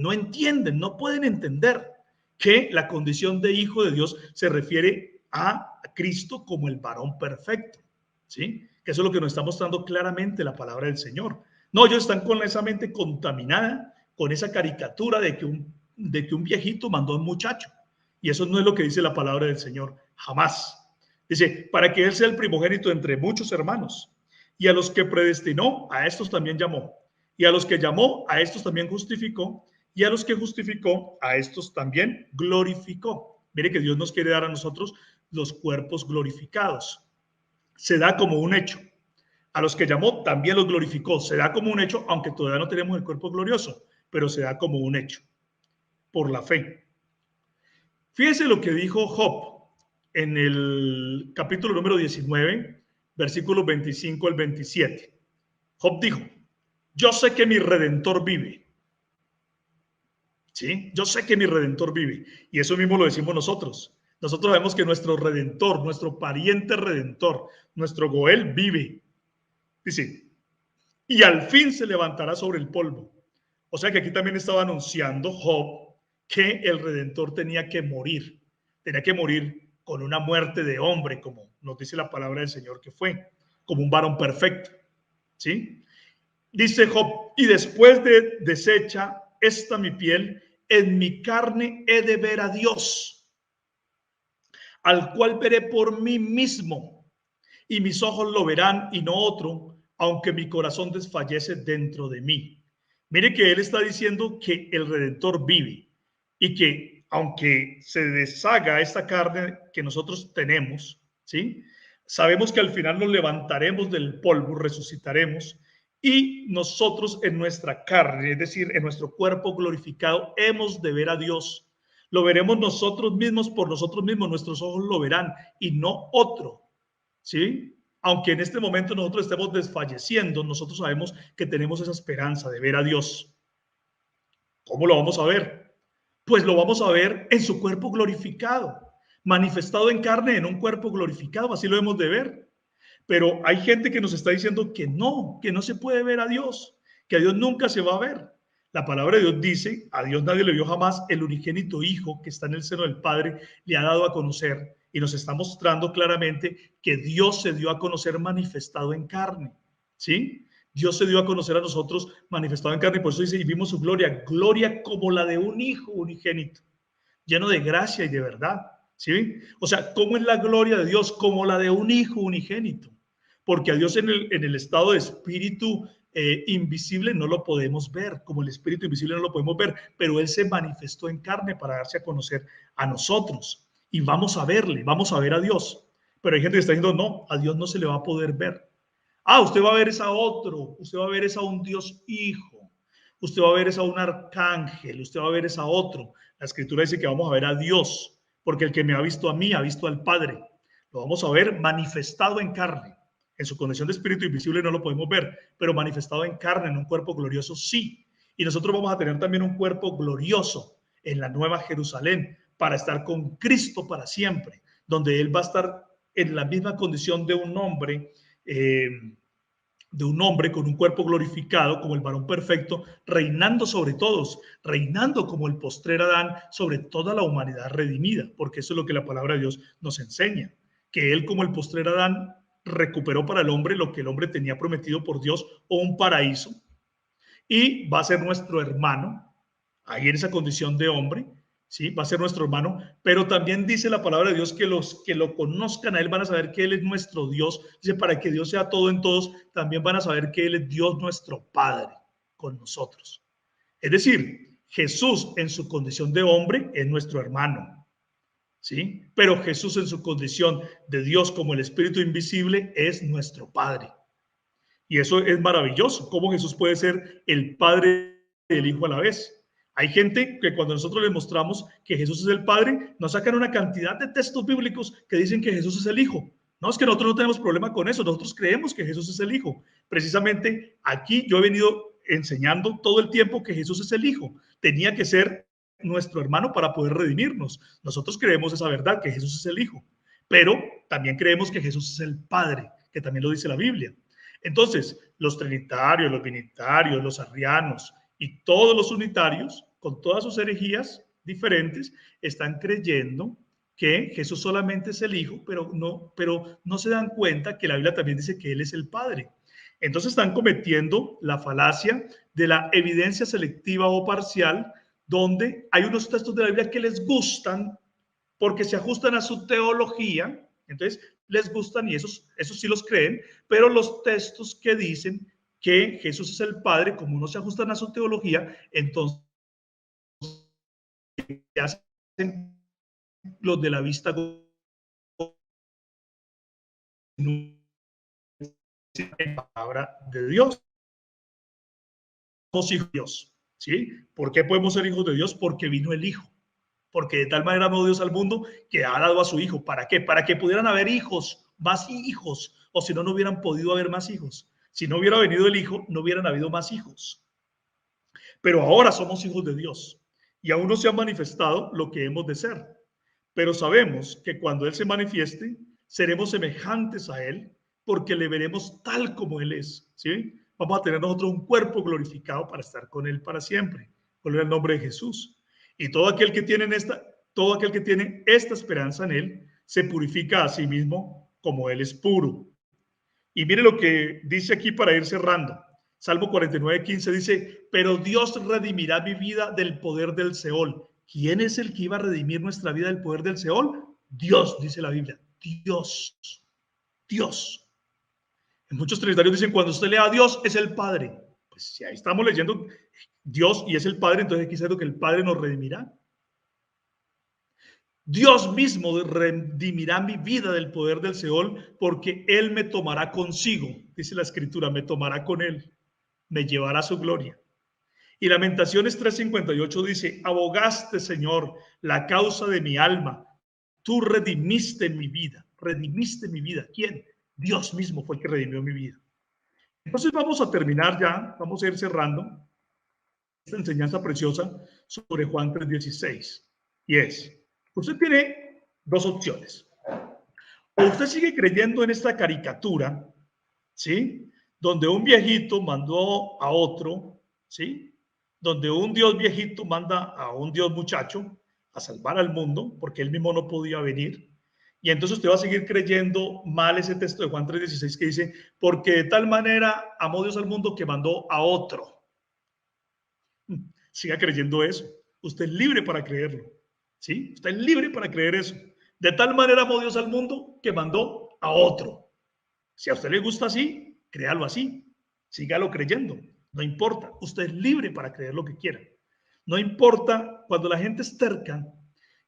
no entienden, no pueden entender que la condición de hijo de Dios se refiere a Cristo como el varón perfecto, ¿sí? Que eso es lo que nos está mostrando claramente la palabra del Señor. No, ellos están con esa mente contaminada, con esa caricatura de que un viejito mandó a un muchacho. Y eso no es lo que dice la palabra del Señor, jamás. Dice, para que Él sea el primogénito entre muchos hermanos. Y a los que predestinó, a estos también llamó. Y a los que llamó, a estos también justificó. Y a los que justificó, a estos también glorificó. Mire que Dios nos quiere dar a nosotros los cuerpos glorificados. Se da como un hecho. A los que llamó, también los glorificó. Se da como un hecho, aunque todavía no tenemos el cuerpo glorioso, pero se da como un hecho, por la fe. Fíjese lo que dijo Job en el capítulo número 19, versículos 25 al 27. Job dijo, yo sé que mi Redentor vive. ¿Sí? Yo sé que mi Redentor vive. Y eso mismo lo decimos nosotros. Nosotros sabemos que nuestro Redentor, nuestro pariente Redentor, nuestro Goel vive. Dice, y al fin se levantará sobre el polvo. O sea que aquí también estaba anunciando Job que el Redentor tenía que morir con una muerte de hombre, como nos dice la palabra del Señor que fue, como un varón perfecto. ¿Sí? Dice Job, y después de deshecha esta mi piel, en mi carne he de ver a Dios, al cual veré por mí mismo, y mis ojos lo verán y no otro, aunque mi corazón desfallece dentro de mí. Mire que él está diciendo que el Redentor vive y que aunque se deshaga esta carne que nosotros tenemos, ¿sí? Sabemos que al final nos levantaremos del polvo, resucitaremos y nosotros en nuestra carne, es decir, en nuestro cuerpo glorificado, hemos de ver a Dios. Lo veremos nosotros mismos por nosotros mismos, nuestros ojos lo verán y no otro, ¿sí? Aunque en este momento nosotros estemos desfalleciendo, nosotros sabemos que tenemos esa esperanza de ver a Dios. ¿Cómo lo vamos a ver? Pues lo vamos a ver en su cuerpo glorificado, manifestado en carne en un cuerpo glorificado, así lo hemos de ver. Pero hay gente que nos está diciendo que no se puede ver a Dios, que a Dios nunca se va a ver. La palabra de Dios dice, a Dios nadie le vio jamás, el unigénito Hijo que está en el seno del Padre le ha dado a conocer y nos está mostrando claramente que Dios se dio a conocer manifestado en carne, ¿sí? Dios se dio a conocer a nosotros manifestado en carne y por eso dice, y vimos su gloria, gloria como la de un Hijo unigénito, lleno de gracia y de verdad, ¿sí? O sea, ¿cómo es la gloria de Dios? Como la de un Hijo unigénito, porque a Dios en el estado de espíritu invisible no lo podemos ver, como el espíritu invisible no lo podemos ver, pero Él se manifestó en carne para darse a conocer a nosotros y vamos a verle, vamos a ver a Dios. Pero hay gente que está diciendo, no, a Dios no se le va a poder ver. Ah, usted va a ver es a otro, usted va a ver es a un Dios Hijo, usted va a ver es a un arcángel, usted va a ver es a otro. La Escritura dice que vamos a ver a Dios, porque el que me ha visto a mí ha visto al Padre. Lo vamos a ver manifestado en carne. En su condición de espíritu invisible no lo podemos ver, pero manifestado en carne, en un cuerpo glorioso, sí. Y nosotros vamos a tener también un cuerpo glorioso en la Nueva Jerusalén para estar con Cristo para siempre, donde Él va a estar en la misma condición de un hombre con un cuerpo glorificado como el varón perfecto, reinando sobre todos, reinando como el postrer Adán sobre toda la humanidad redimida, porque eso es lo que la palabra de Dios nos enseña, que él como el postrer Adán recuperó para el hombre lo que el hombre tenía prometido por Dios o un paraíso y va a ser nuestro hermano, ahí en esa condición de hombre, ¿sí? Va a ser nuestro hermano, pero también dice la palabra de Dios que los que lo conozcan a Él van a saber que Él es nuestro Dios. Dice, para que Dios sea todo en todos, también van a saber que Él es Dios nuestro Padre. con nosotros. Es decir, Jesús en su condición de hombre es nuestro hermano, ¿sí? Pero Jesús en su condición de Dios como el Espíritu invisible es nuestro Padre. Y eso es maravilloso, cómo Jesús puede ser el Padre y el Hijo a la vez. Hay gente que cuando nosotros les mostramos que Jesús es el Padre, nos sacan una cantidad de textos bíblicos que dicen que Jesús es el Hijo. No, es que nosotros no tenemos problema con eso, nosotros creemos que Jesús es el Hijo. Precisamente aquí yo he venido enseñando todo el tiempo que Jesús es el Hijo. Tenía que ser nuestro hermano para poder redimirnos. Nosotros creemos esa verdad, que Jesús es el Hijo, pero también creemos que Jesús es el Padre, que también lo dice la Biblia. Entonces, los trinitarios, los binitarios, los arrianos y todos los unitarios, con todas sus herejías diferentes, están creyendo que Jesús solamente es el Hijo, pero no se dan cuenta que la Biblia también dice que Él es el Padre. Entonces están cometiendo la falacia de la evidencia selectiva o parcial, donde hay unos textos de la Biblia que les gustan porque se ajustan a su teología, entonces les gustan y esos sí los creen, pero los textos que dicen que Jesús es el Padre, como no se ajustan a su teología, entonces hacen los de la vista en palabra de Dios. Somos hijos de Dios, ¿sí? ¿Por qué podemos ser hijos de Dios? Porque vino el Hijo. Porque de tal manera amó Dios al mundo que ha dado a su Hijo. ¿Para qué? Para que pudieran haber hijos, más hijos, o si no, no hubieran podido haber más hijos. Si no hubiera venido el Hijo, no hubieran habido más hijos. Pero ahora somos hijos de Dios y aún no se ha manifestado lo que hemos de ser. Pero sabemos que cuando Él se manifieste, seremos semejantes a Él porque le veremos tal como Él es, ¿sí? Vamos a tener nosotros un cuerpo glorificado para estar con Él para siempre. Gloria al nombre de Jesús. Y todo aquel que tiene esta esperanza en Él, se purifica a sí mismo como Él es puro. Y mire lo que dice aquí para ir cerrando. Salmo 49:15 dice, pero Dios redimirá mi vida del poder del Seol. ¿Quién es el que iba a redimir nuestra vida del poder del Seol? Dios, dice la Biblia. Dios. Dios. En muchos trinitarios dicen, cuando usted lea a Dios, es el Padre. Pues si ahí estamos leyendo Dios y es el Padre, entonces aquí es que el Padre nos redimirá. Dios mismo redimirá mi vida del poder del Seol, porque Él me tomará consigo, dice la Escritura, me tomará con Él, me llevará a su gloria. Y Lamentaciones 3:58 dice, abogaste, Señor, la causa de mi alma, tú redimiste mi vida. ¿Redimiste mi vida? ¿Quién? Dios mismo fue el que redimió mi vida. Entonces vamos a terminar ya, vamos a ir cerrando esta enseñanza preciosa sobre Juan 3:16. Y es, usted tiene dos opciones. O usted sigue creyendo en esta caricatura, ¿sí? Donde un viejito mandó a otro, ¿sí? Donde un Dios viejito manda a un Dios muchacho a salvar al mundo, porque él mismo no podía venir. Y entonces usted va a seguir creyendo mal ese texto de Juan 3:16 que dice, porque de tal manera amó Dios al mundo que mandó a otro. Siga creyendo eso. Usted es libre para creerlo. ¿Sí? Usted es libre para creer eso. De tal manera amó Dios al mundo que mandó a otro. Si a usted le gusta así, créalo así. Sígalo creyendo. No importa. Usted es libre para creer lo que quiera. No importa cuando la gente es terca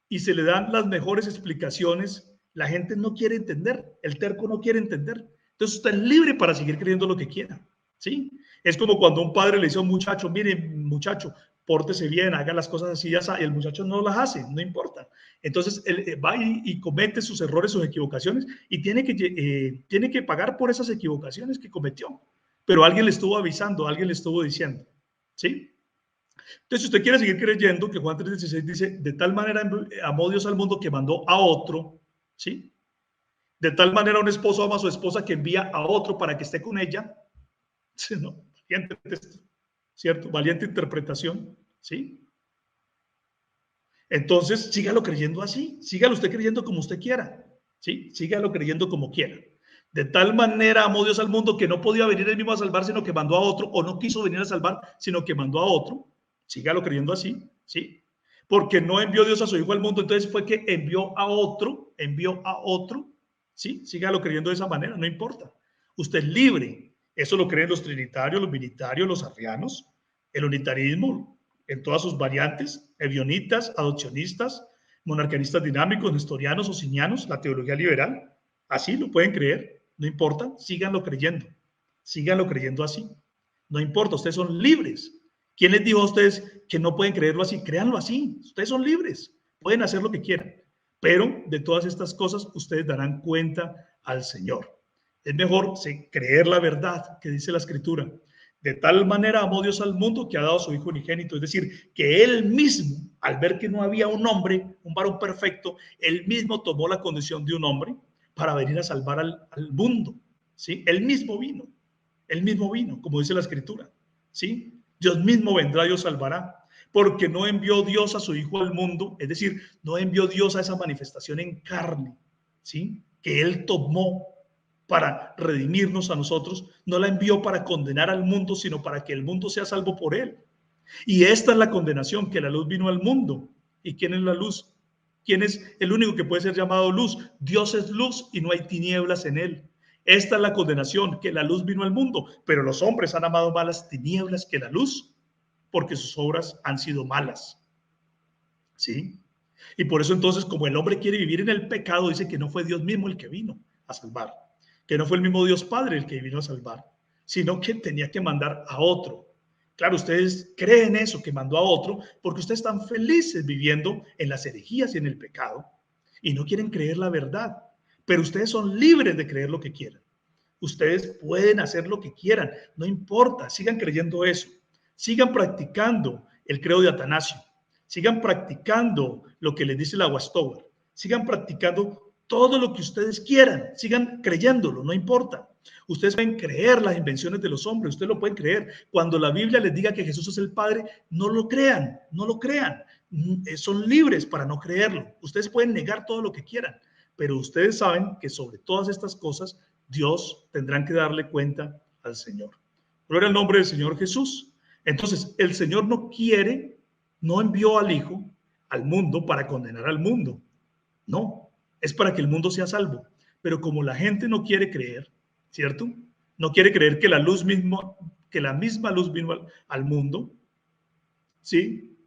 y se le dan las mejores explicaciones, la gente no quiere entender. El terco no quiere entender. Entonces usted es libre para seguir creyendo lo que quiera. ¿Sí? Es como cuando un padre le dice a un muchacho, mire, muchacho, pórtese bien, haga las cosas así, ya sabe, y el muchacho no las hace, no importa. Entonces él va y comete sus errores, sus equivocaciones, y tiene que pagar por esas equivocaciones que cometió. Pero alguien le estuvo avisando, alguien le estuvo diciendo, ¿sí? Entonces, si usted quiere seguir creyendo que Juan 3:16 dice, de tal manera amó Dios al mundo que mandó a otro, ¿sí? De tal manera un esposo ama a su esposa que envía a otro para que esté con ella, ¿no? Valiente texto, ¿cierto? Valiente interpretación, ¿sí? Entonces, sígalo creyendo así, sígalo usted creyendo como usted quiera, ¿sí? Sígalo creyendo como quiera. De tal manera amó Dios al mundo que no podía venir él mismo a salvar, sino que mandó a otro, o no quiso venir a salvar, sino que mandó a otro. Sígalo creyendo así, ¿sí? Porque no envió Dios a su Hijo al mundo, entonces fue que envió a otro, ¿sí? Sígalo creyendo de esa manera, no importa. Usted es libre. Eso lo creen los trinitarios, los binitarios, los arrianos, El unitarismo en todas sus variantes, ebionitas, adopcionistas, monarquianistas dinámicos, nestorianos o socinianos, la teología liberal, así lo pueden creer, no importa, síganlo creyendo así, no importa, ustedes son libres. ¿Quién les dijo a ustedes que no pueden creerlo así? Créanlo así, ustedes son libres, pueden hacer lo que quieran, pero de todas estas cosas ustedes darán cuenta al Señor. Es mejor creer la verdad que dice la Escritura. De tal manera amó Dios al mundo que ha dado a su Hijo unigénito. Es decir, que Él mismo, al ver que no había un hombre, un varón perfecto, Él mismo tomó la condición de un hombre para venir a salvar al mundo. ¿Sí? Él mismo vino, como dice la Escritura. ¿Sí? Dios mismo vendrá y os salvará. Porque no envió Dios a su Hijo al mundo, es decir, no envió Dios a esa manifestación en carne, ¿sí? Que Él tomó para redimirnos a nosotros, no la envió para condenar al mundo, sino para que el mundo sea salvo por Él. Y esta es la condenación, que la luz vino al mundo. ¿Y quién es la luz? ¿Quién es el único que puede ser llamado luz? Dios es luz y no hay tinieblas en Él. Esta es la condenación, que la luz vino al mundo, pero los hombres han amado más las tinieblas que la luz, porque sus obras han sido malas. ¿Sí? Y por eso entonces, como el hombre quiere vivir en el pecado, dice que no fue Dios mismo el que vino a salvar, que no fue el mismo Dios Padre el que vino a salvar, sino que tenía que mandar a otro. Claro, ustedes creen eso, que mandó a otro, porque ustedes están felices viviendo en las herejías y en el pecado, y no quieren creer la verdad, pero ustedes son libres de creer lo que quieran. Ustedes pueden hacer lo que quieran, no importa, sigan creyendo eso, sigan practicando el credo de Atanasio, sigan practicando lo que les dice la Watchtower, sigan practicando todo lo que ustedes quieran, sigan creyéndolo, no importa. Ustedes pueden creer las invenciones de los hombres, ustedes lo pueden creer. Cuando la Biblia les diga que Jesús es el Padre, no lo crean, no lo crean. Son libres para no creerlo. Ustedes pueden negar todo lo que quieran, pero ustedes saben que sobre todas estas cosas Dios tendrán que darle cuenta al Señor. Gloria al nombre del Señor Jesús. Entonces, el Señor no envió al Hijo al mundo para condenar al mundo. No, es para que el mundo sea salvo. Pero como la gente no quiere creer, ¿cierto? No quiere creer que la misma luz vino al mundo, ¿sí?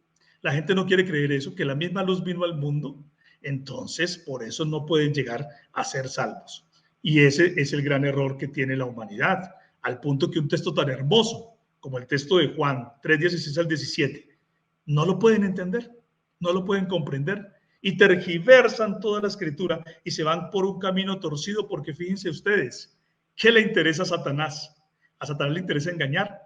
La gente no quiere creer eso, que la misma luz vino al mundo, entonces por eso no pueden llegar a ser salvos. Y ese es el gran error que tiene la humanidad, al punto que un texto tan hermoso como el texto de Juan 3:16 al 17, no lo pueden entender, no lo pueden comprender y tergiversan toda la escritura y se van por un camino torcido porque fíjense ustedes, ¿qué le interesa a Satanás? A Satanás le interesa engañar.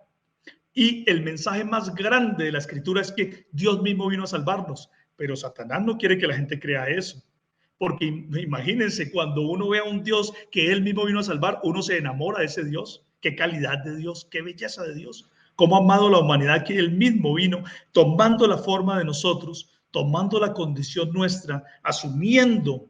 Y el mensaje más grande de la escritura es que Dios mismo vino a salvarnos, pero Satanás no quiere que la gente crea eso. Porque imagínense, cuando uno ve a un Dios que Él mismo vino a salvar, uno se enamora de ese Dios. Qué calidad de Dios, qué belleza de Dios. Cómo ha amado la humanidad, que Él mismo vino tomando la forma de nosotros, tomando la condición nuestra, asumiendo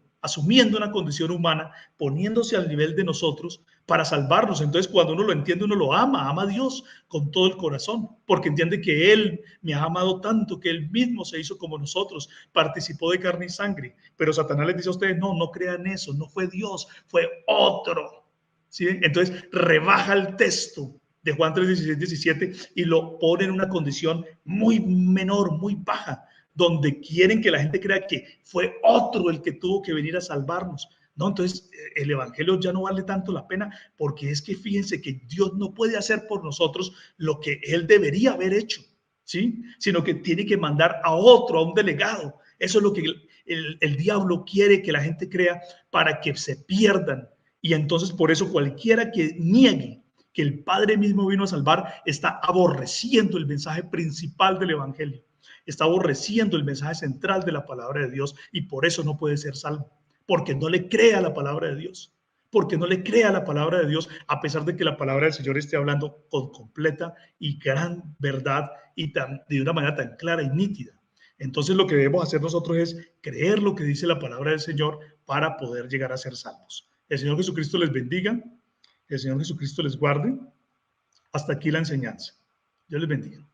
una condición humana, poniéndose al nivel de nosotros para salvarnos. Entonces, cuando uno lo entiende, uno lo ama a Dios con todo el corazón, porque entiende que Él me ha amado tanto, que Él mismo se hizo como nosotros, participó de carne y sangre. Pero Satanás les dice a ustedes, no crean eso, no fue Dios, fue otro. ¿Sí? Entonces, rebaja el texto de Juan 3:16, 17 y lo pone en una condición muy menor, muy baja, donde quieren que la gente crea que fue otro el que tuvo que venir a salvarnos. No, entonces el evangelio ya no vale tanto la pena, porque es que fíjense que Dios no puede hacer por nosotros lo que Él debería haber hecho, ¿sí? Sino que tiene que mandar a otro, a un delegado. Eso es lo que el diablo quiere que la gente crea, para que se pierdan. Y entonces por eso cualquiera que niegue que el Padre mismo vino a salvar está aborreciendo el mensaje principal del evangelio. Está aborreciendo el mensaje central de la palabra de Dios, y por eso no puede ser salvo, porque no le cree a la palabra de Dios, porque no le cree a la palabra de Dios, a pesar de que la palabra del Señor esté hablando con completa y gran verdad y de una manera tan clara y nítida. Entonces lo que debemos hacer nosotros es creer lo que dice la palabra del Señor para poder llegar a ser salvos. El Señor Jesucristo les bendiga, el Señor Jesucristo les guarde. Hasta aquí la enseñanza. Dios les bendiga.